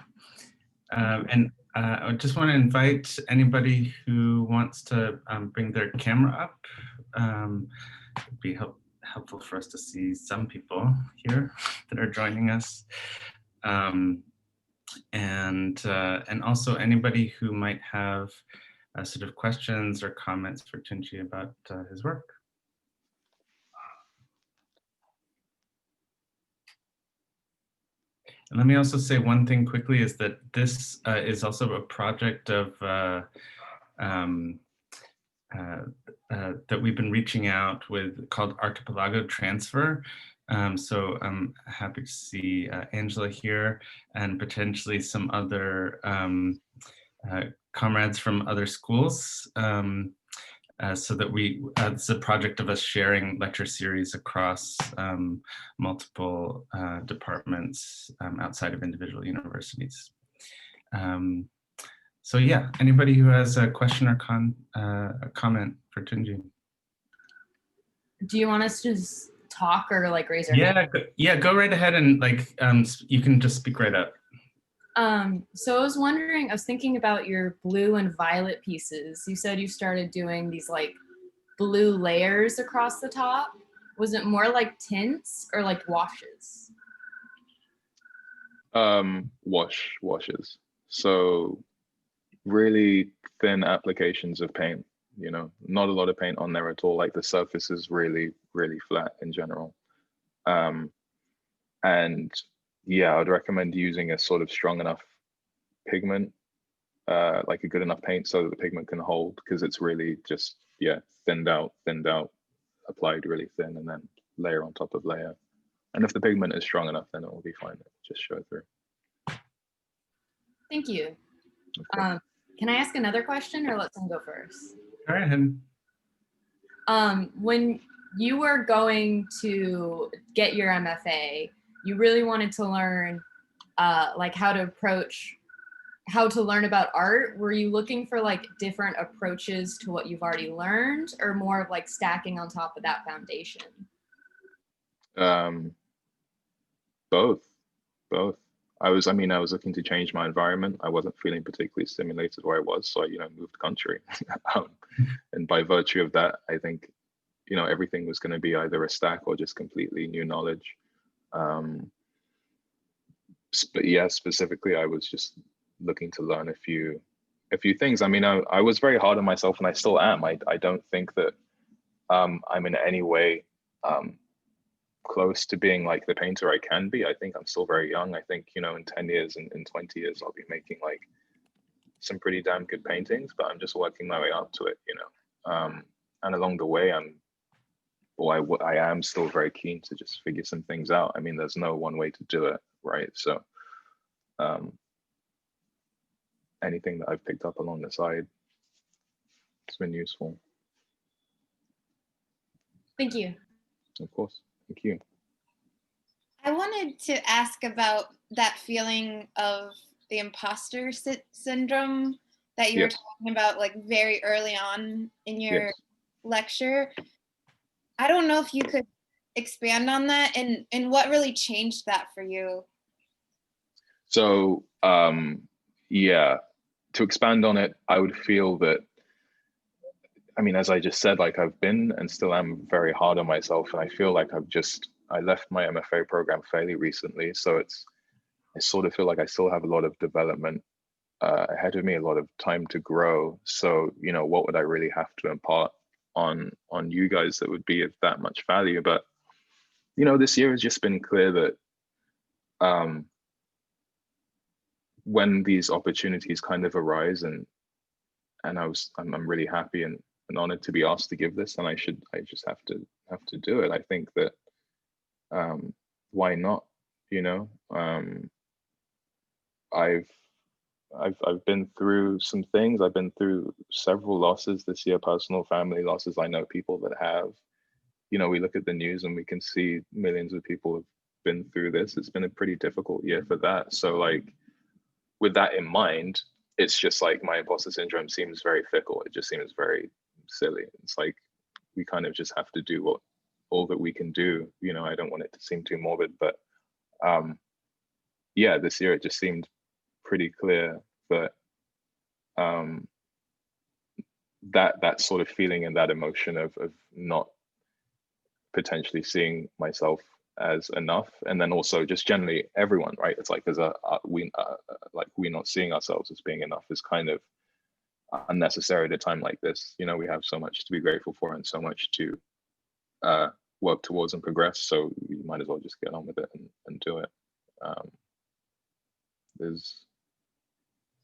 And I just want to invite anybody who wants to bring their camera up. It'd be helpful for us to see some people here that are joining us. And also anybody who might have sort of questions or comments for Tunji about his work. And let me also say one thing quickly is that this is also a project of that we've been reaching out with called Archipelago Transfer. So I'm happy to see Angela here and potentially some other comrades from other schools. So that it's a project of us sharing lecture series across multiple departments outside of individual universities. So yeah, anybody who has a question or a comment for Tunji?
Do you want us to just talk or like raise our hand?
Yeah, go right ahead and like you can just speak right up.
So I was thinking about your blue and violet pieces. You said you started doing these like blue layers across the top. Was it more like tints or like washes?
Washes. So really thin applications of paint, you know, not a lot of paint on there at all. Like the surface is really, really flat in general. And yeah, I'd recommend using a sort of strong enough pigment, like a good enough paint so that the pigment can hold, because it's really just, yeah, thinned out, applied really thin, and then layer on top of layer. And if the pigment is strong enough, then it will be fine. It'll just show through.
Thank you. Can I ask another question or let someone go first?
Go ahead.
When you were going to get your MFA, you really wanted to learn like how to learn about art. Were you looking for like different approaches to what you've already learned, or more of like stacking on top of that foundation?
Both. I was looking to change my environment. I wasn't feeling particularly stimulated where I was, so I, moved country. And by virtue of that, I think, everything was going to be either a stack or just completely new knowledge. But yeah, specifically, I was just looking to learn a few things. I mean, I was very hard on myself, and I still am. I don't think that I'm in any way close to being like the painter I can be. I think I'm still very young. I think, in 10 years and in 20 years, I'll be making like some pretty damn good paintings, but I'm just working my way up to it, and along the way, I am still very keen to just figure some things out. I mean, there's no one way to do it, right? So anything that I've picked up along the side, it's been useful.
Thank you.
Of course. Thank you.
I wanted to ask about that feeling of the imposter syndrome that you were talking about like very early on in your lecture. I don't know if you could expand on that and what really changed that for you.
So, to expand on it, I would feel that, I mean, as I just said, like I've been and still am very hard on myself. And I feel like I left my MFA program fairly recently. So I sort of feel like I still have a lot of development ahead of me, a lot of time to grow. So, what would I really have to impart on you guys that would be of that much value? But, this year has just been clear that when these opportunities kind of arise, and I'm really happy and honored to be asked to give this, and I just have to do it. I think that why not? I've been through some things. I've been through several losses this year, personal, family losses. I know people that have. We look at the news and we can see millions of people have been through this. It's been a pretty difficult year for that. So like, with that in mind, it's just like my imposter syndrome seems very fickle. It just seems very silly. It's like we kind of just have to do all that we can do. I don't want it to seem too morbid, but this year it just seemed pretty clear that that sort of feeling and that emotion of not potentially seeing myself as enough, and then also just generally everyone, right? It's like there's we're not seeing ourselves as being enough is kind of unnecessary at a time like this. We have so much to be grateful for and so much to work towards and progress. So we might as well just get on with it and do it. This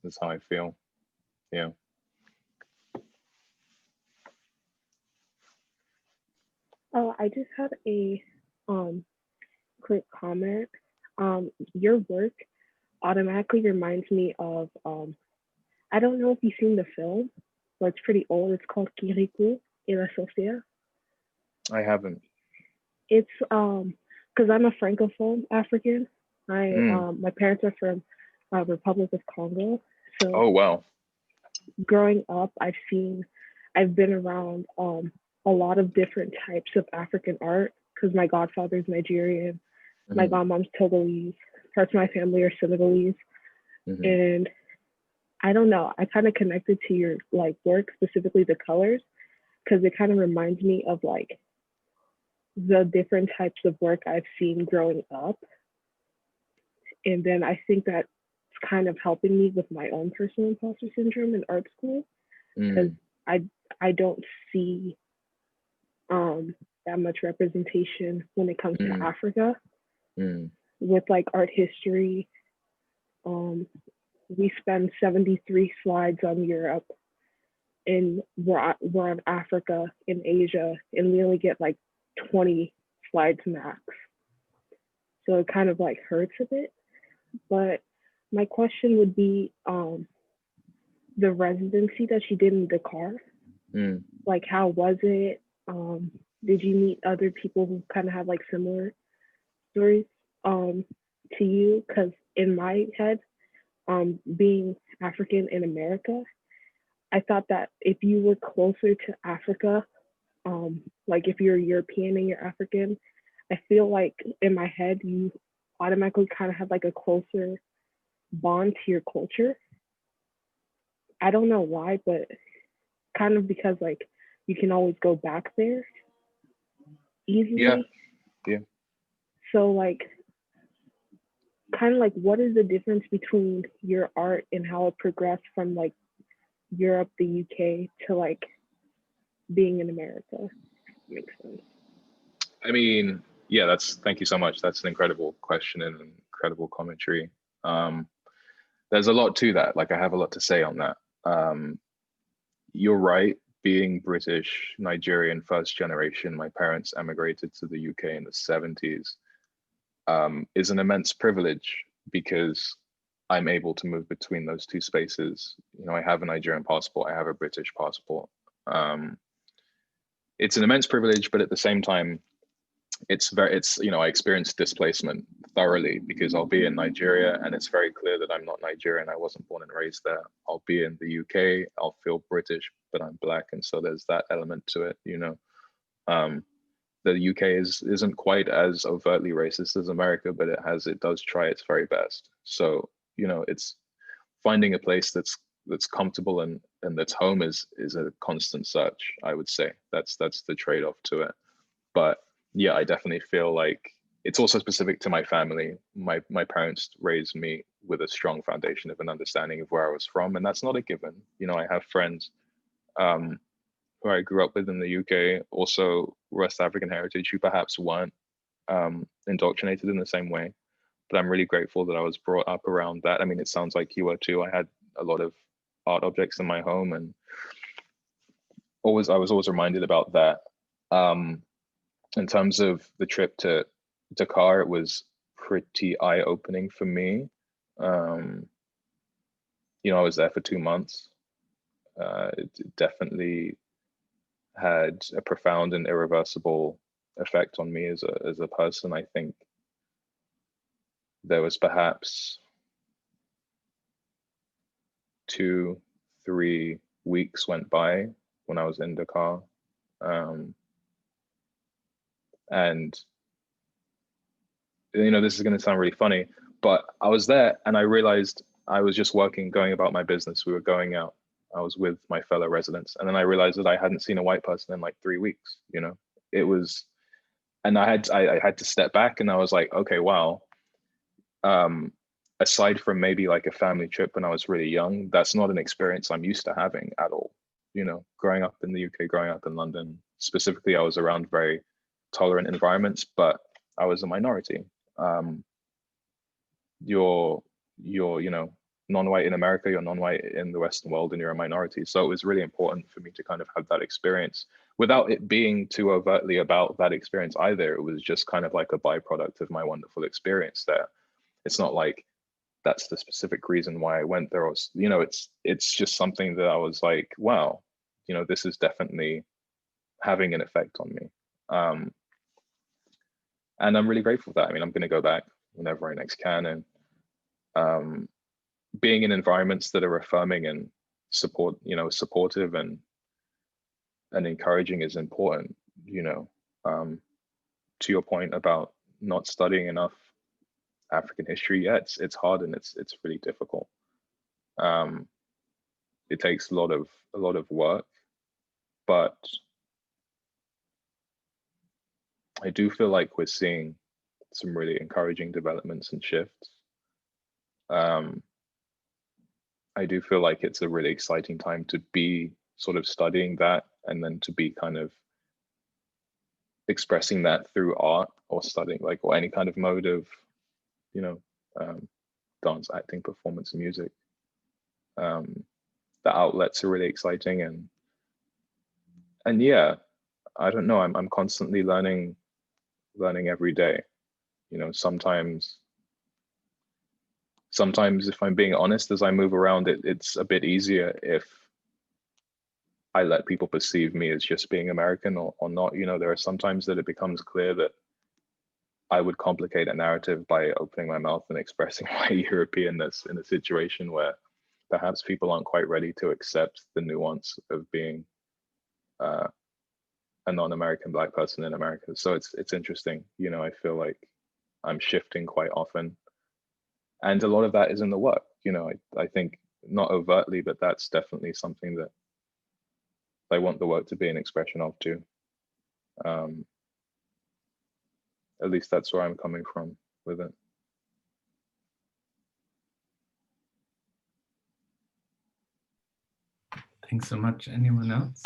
is how I feel. Yeah.
Oh, I just had a quick comment. Your work automatically reminds me of I don't know if you've seen the film, but it's pretty old. It's called Kirikou et la Sorcière.
I haven't.
It's because I'm a Francophone African. My parents are from Republic of Congo. So
oh wow.
Growing up, I've been around a lot of different types of African art because my godfather's Nigerian, my godmom's Togolese, parts of my family are Senegalese, and I don't know, I kind of connected to your like work, specifically the colors, because it kind of reminds me of like the different types of work I've seen growing up. And then I think that's kind of helping me with my own personal imposter syndrome in art school, because I don't see that much representation when it comes to Africa with like art history. We spend 73 slides on Europe, and we're on Africa and Asia, and we only get like 20 slides max. So it kind of like hurts a bit. But my question would be the residency that you did in Dakar. Like, how was it? did you meet other people who kind of have like similar stories to you? Because in my head, being African in America, I thought that if you were closer to Africa, like if you're European and you're African, I feel like in my head, you automatically kind of have like a closer bond to your culture. I don't know why, but kind of because like you can always go back there easily.
Yeah.
So like, kind of like, what is the difference between your art and how it progressed from like Europe, the UK to like being in America? Makes sense.
I mean, yeah, thank you so much. That's an incredible question and an incredible commentary. There's a lot to that. Like, I have a lot to say on that. You're right. Being British, Nigerian, first generation, my parents emigrated to the UK in the 70s, is an immense privilege because I'm able to move between those two spaces. You know, I have a Nigerian passport, I have a British passport. It's an immense privilege, but at the same time, I experienced displacement thoroughly because I'll be in Nigeria and it's very clear that I'm not Nigerian. I wasn't born and raised there. I'll be in the UK, I'll feel British, but I'm Black. And so there's that element to it, you know. The UK isn't quite as overtly racist as America, but it does try its very best. So, you know, it's finding a place that's comfortable and that's home is a constant search, I would say. That's the trade-off to it. But yeah, I definitely feel like it's also specific to my family. My parents raised me with a strong foundation of an understanding of where I was from, and that's not a given. You know, I have friends who I grew up with in the UK, also West African heritage, who perhaps weren't indoctrinated in the same way. But I'm really grateful that I was brought up around that. I mean, it sounds like you were too. I had a lot of art objects in my home, and I was always reminded about that. In terms of the trip to Dakar, it was pretty eye-opening for me. You know, I was there for 2 months. It definitely had a profound and irreversible effect on me as a person. I think there was perhaps 2-3 weeks went by when I was in Dakar. And, you know, this is going to sound really funny, but I was there and I realized I was just going about my business. We were going out. I was with my fellow residents. And then I realized that I hadn't seen a white person in like 3 weeks, you know. It was, and I had to step back and I was like, okay, wow. Aside from maybe like a family trip when I was really young, that's not an experience I'm used to having at all. You know, growing up in the UK, growing up in London, specifically, I was around very tolerant environments, but I was a minority. You're you know, non-white in America, you're non-white in the Western world, and you're a minority. So it was really important for me to kind of have that experience without it being too overtly about that experience either. It was just kind of like a byproduct of my wonderful experience there. It's not like that's the specific reason why I went there. Or, you know, it's just something that I was like, wow, you know, this is definitely having an effect on me. And I'm really grateful for that. I mean, I'm going to go back whenever I next can. And being in environments that are affirming and supportive and encouraging is important, you know. To your point about not studying enough African history, yeah, it's hard and it's really difficult. It takes a lot of work, but I do feel like we're seeing some really encouraging developments and shifts. I do feel like it's a really exciting time to be sort of studying that and then to be kind of expressing that through art or studying or any kind of mode of, you know, dance, acting, performance, music. The outlets are really exciting and yeah, I don't know, I'm constantly learning every day. You know, sometimes if I'm being honest, as I move around, it's a bit easier if I let people perceive me as just being American or not. You know, there are sometimes that it becomes clear that I would complicate a narrative by opening my mouth and expressing my Europeanness in a situation where perhaps people aren't quite ready to accept the nuance of being a non-American Black person in America. So it's interesting. You know, I feel like I'm shifting quite often. And a lot of that is in the work. You know, I think not overtly, but that's definitely something that I want the work to be an expression of too. At least that's where I'm coming from with it.
Thanks so much. Anyone else?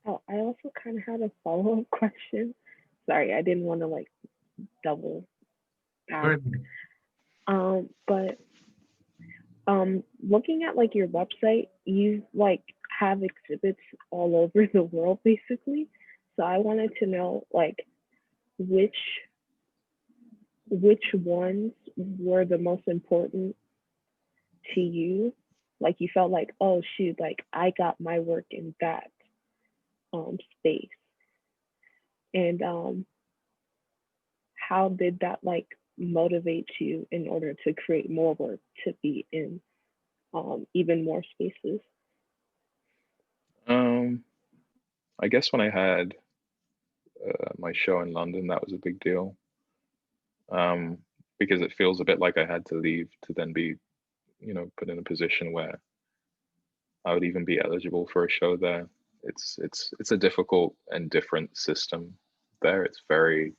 Oh, I also kind of had a follow-up question. Sorry, I didn't want to like double ask. But looking at like your website, you like have exhibits all over the world basically. So I wanted to know like which ones were the most important to you? Like you felt like, oh shoot, like I got my work in that space. And how did that like motivate you in order to create more work to be in even more spaces?
I guess when I had my show in London, that was a big deal, because it feels a bit like I had to leave to then be, you know, put in a position where I would even be eligible for a show there. It's a difficult and different system there. It's very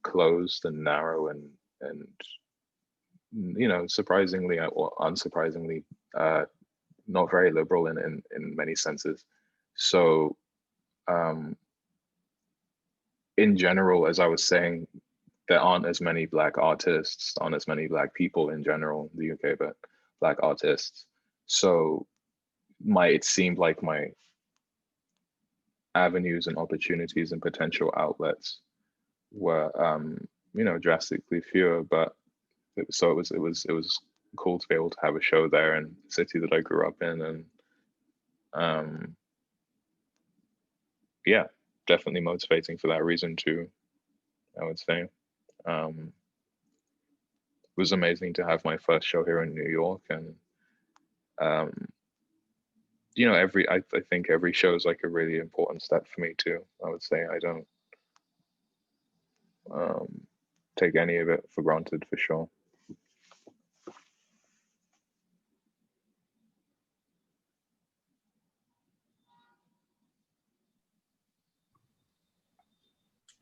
closed and narrow and you know, surprisingly or unsurprisingly, not very liberal in many senses. So in general, as I was saying, there aren't as many Black artists, aren't as many Black people in general in the UK, but Black artists. So it seemed like my avenues and opportunities and potential outlets were, you know, drastically fewer. But so it was cool to be able to have a show there in the city that I grew up in, and yeah, definitely motivating for that reason too, I would say. It was amazing to have my first show here in New York, and you know, I think every show is like a really important step for me too. I would say I don't take any of it for granted, for sure.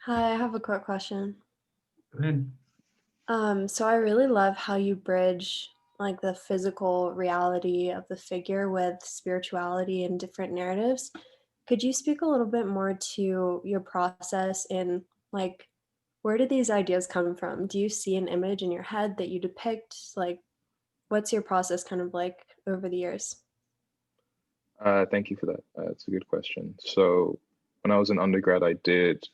Hi, I have a quick question.
Go ahead.
So I really love how you bridge like the physical reality of the figure with spirituality and different narratives. Could you speak a little bit more to your process in like where did these ideas come from? Do you see an image in your head that you depict? Like, what's your process kind of like over the years?
Thank you for that. It's a good question. So when I was in undergrad, I did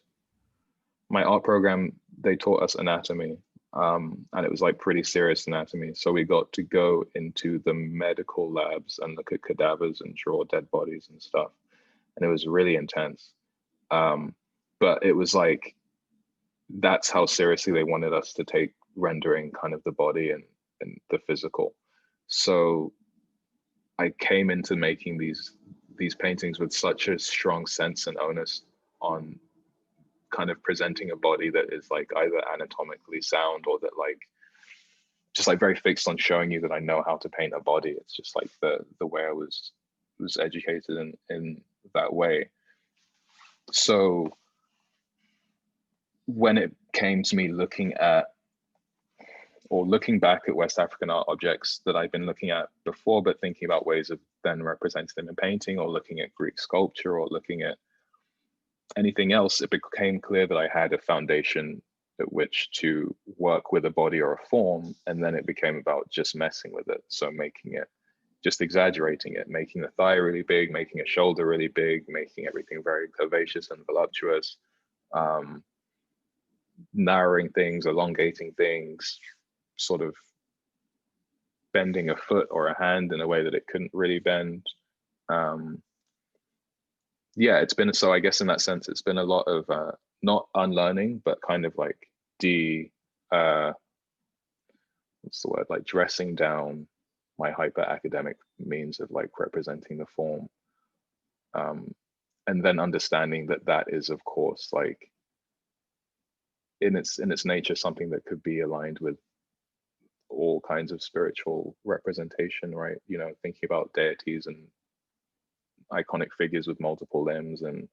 my art program. They taught us anatomy, and it was like pretty serious anatomy. So we got to go into the medical labs and look at cadavers and draw dead bodies and stuff. And it was really intense. But it was like, that's how seriously they wanted us to take rendering kind of the body and the physical. So I came into making these paintings with such a strong sense and onus on kind of presenting a body that is like either anatomically sound or that like just like very fixed on showing you that I know how to paint a body. It's just like the way I was educated in that way. So when it came to me looking back at West African art objects that I've been looking at before, but thinking about ways of then representing them in painting, or looking at Greek sculpture, or looking at anything else, it became clear that I had a foundation at which to work with a body or a form, and then it became about just messing with it. So making it, just exaggerating it, making the thigh really big, making a shoulder really big, making everything very curvaceous and voluptuous, narrowing things, elongating things, sort of bending a foot or a hand in a way that it couldn't really bend. Yeah, it's been, so I guess in that sense, it's been a lot of not unlearning, but kind of like what's the word, like dressing down my hyper academic means of like representing the form. And then understanding that that is, of course, like in its nature, something that could be aligned with all kinds of spiritual representation, right? You know, thinking about deities and iconic figures with multiple limbs and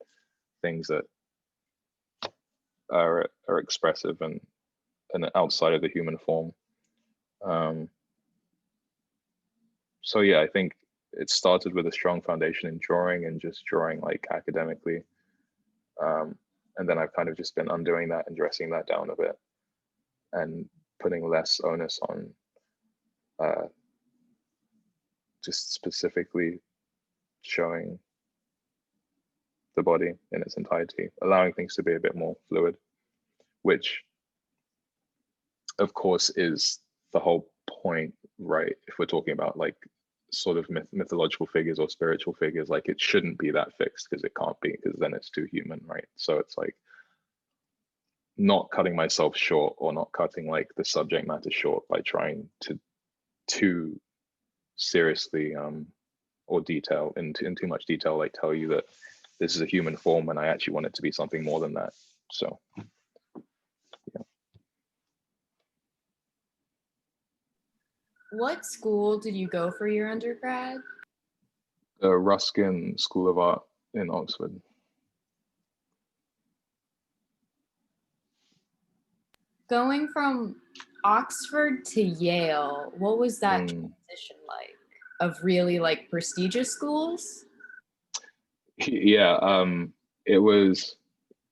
things that are expressive and outside of the human form. So yeah, I think it started with a strong foundation in drawing and just drawing like academically. And then I've kind of just been undoing that and dressing that down a bit and putting less onus on just specifically showing the body in its entirety, allowing things to be a bit more fluid, which of course is the whole point, right? If we're talking about like sort of mythological figures or spiritual figures, like it shouldn't be that fixed, because it can't be, because then it's too human, right? So it's like not cutting myself short, or not cutting like the subject matter short by trying to too seriously or detail in too much detail, like tell you that this is a human form and I actually want it to be something more than that. So yeah.
What school did you go for your undergrad?
The Ruskin School of Art in Oxford.
Going from Oxford to Yale, what was that transition like, of really like prestigious schools?
Yeah, it was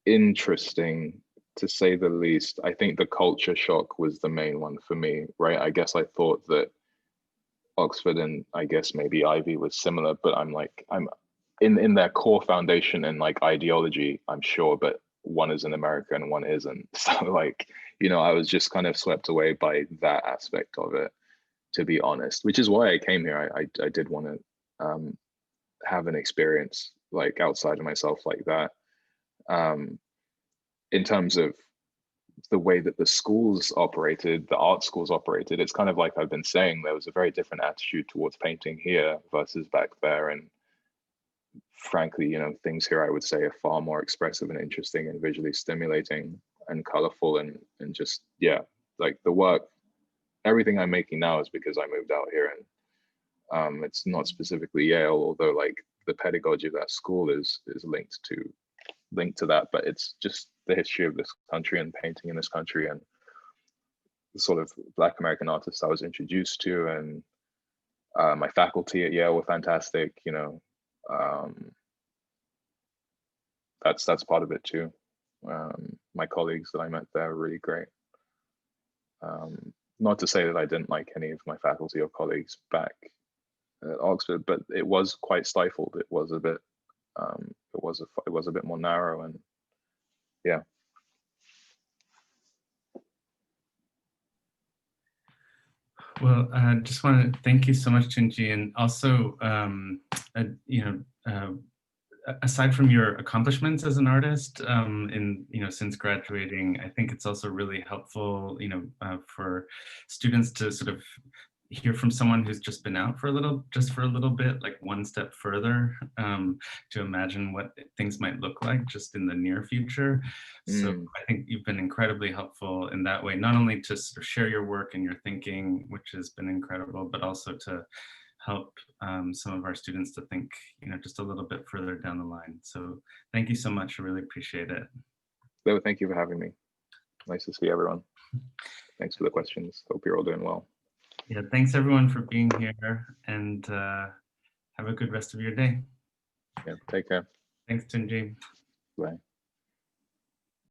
interesting to say the least. I think the culture shock was the main one for me, right? I guess I thought that Oxford and I guess maybe Ivy was similar, but I'm in their core foundation and like ideology, I'm sure, but one is in America and one isn't. So like, you know, I was just kind of swept away by that aspect of it, to be honest, which is why I came here. I did want to have an experience like outside of myself like that. In terms of the way that the schools operated, the art schools operated, it's kind of like I've been saying, there was a very different attitude towards painting here versus back there. And frankly, you know, things here I would say are far more expressive and interesting and visually stimulating and colorful and just, yeah, like the work, everything I'm making now is because I moved out here. And it's not specifically Yale, although like the pedagogy of that school is linked to that, but it's just the history of this country and painting in this country and the sort of Black American artists I was introduced to, and my faculty at Yale were fantastic. You know, that's part of it too. My colleagues that I met there were really great. Not to say that I didn't like any of my faculty or colleagues back at Oxford, but it was quite stifled. It was a bit it was a bit more narrow, and yeah.
Well, I just want to thank you so much, Tunji, and also, you know, aside from your accomplishments as an artist, since graduating, I think it's also really helpful, you know, for students to sort of hear from someone who's just been out for a little bit, like one step further, to imagine what things might look like just in the near future. So I think you've been incredibly helpful in that way, not only to sort of share your work and your thinking, which has been incredible, but also to help some of our students to think, you know, just a little bit further down the line. So thank you so much. I really appreciate it.
So thank you for having me. Nice to see everyone. Thanks for the questions. Hope you're all doing well.
Yeah, thanks everyone for being here, and have a good rest of your day.
Yeah, take care.
Thanks, Tunji.
Bye.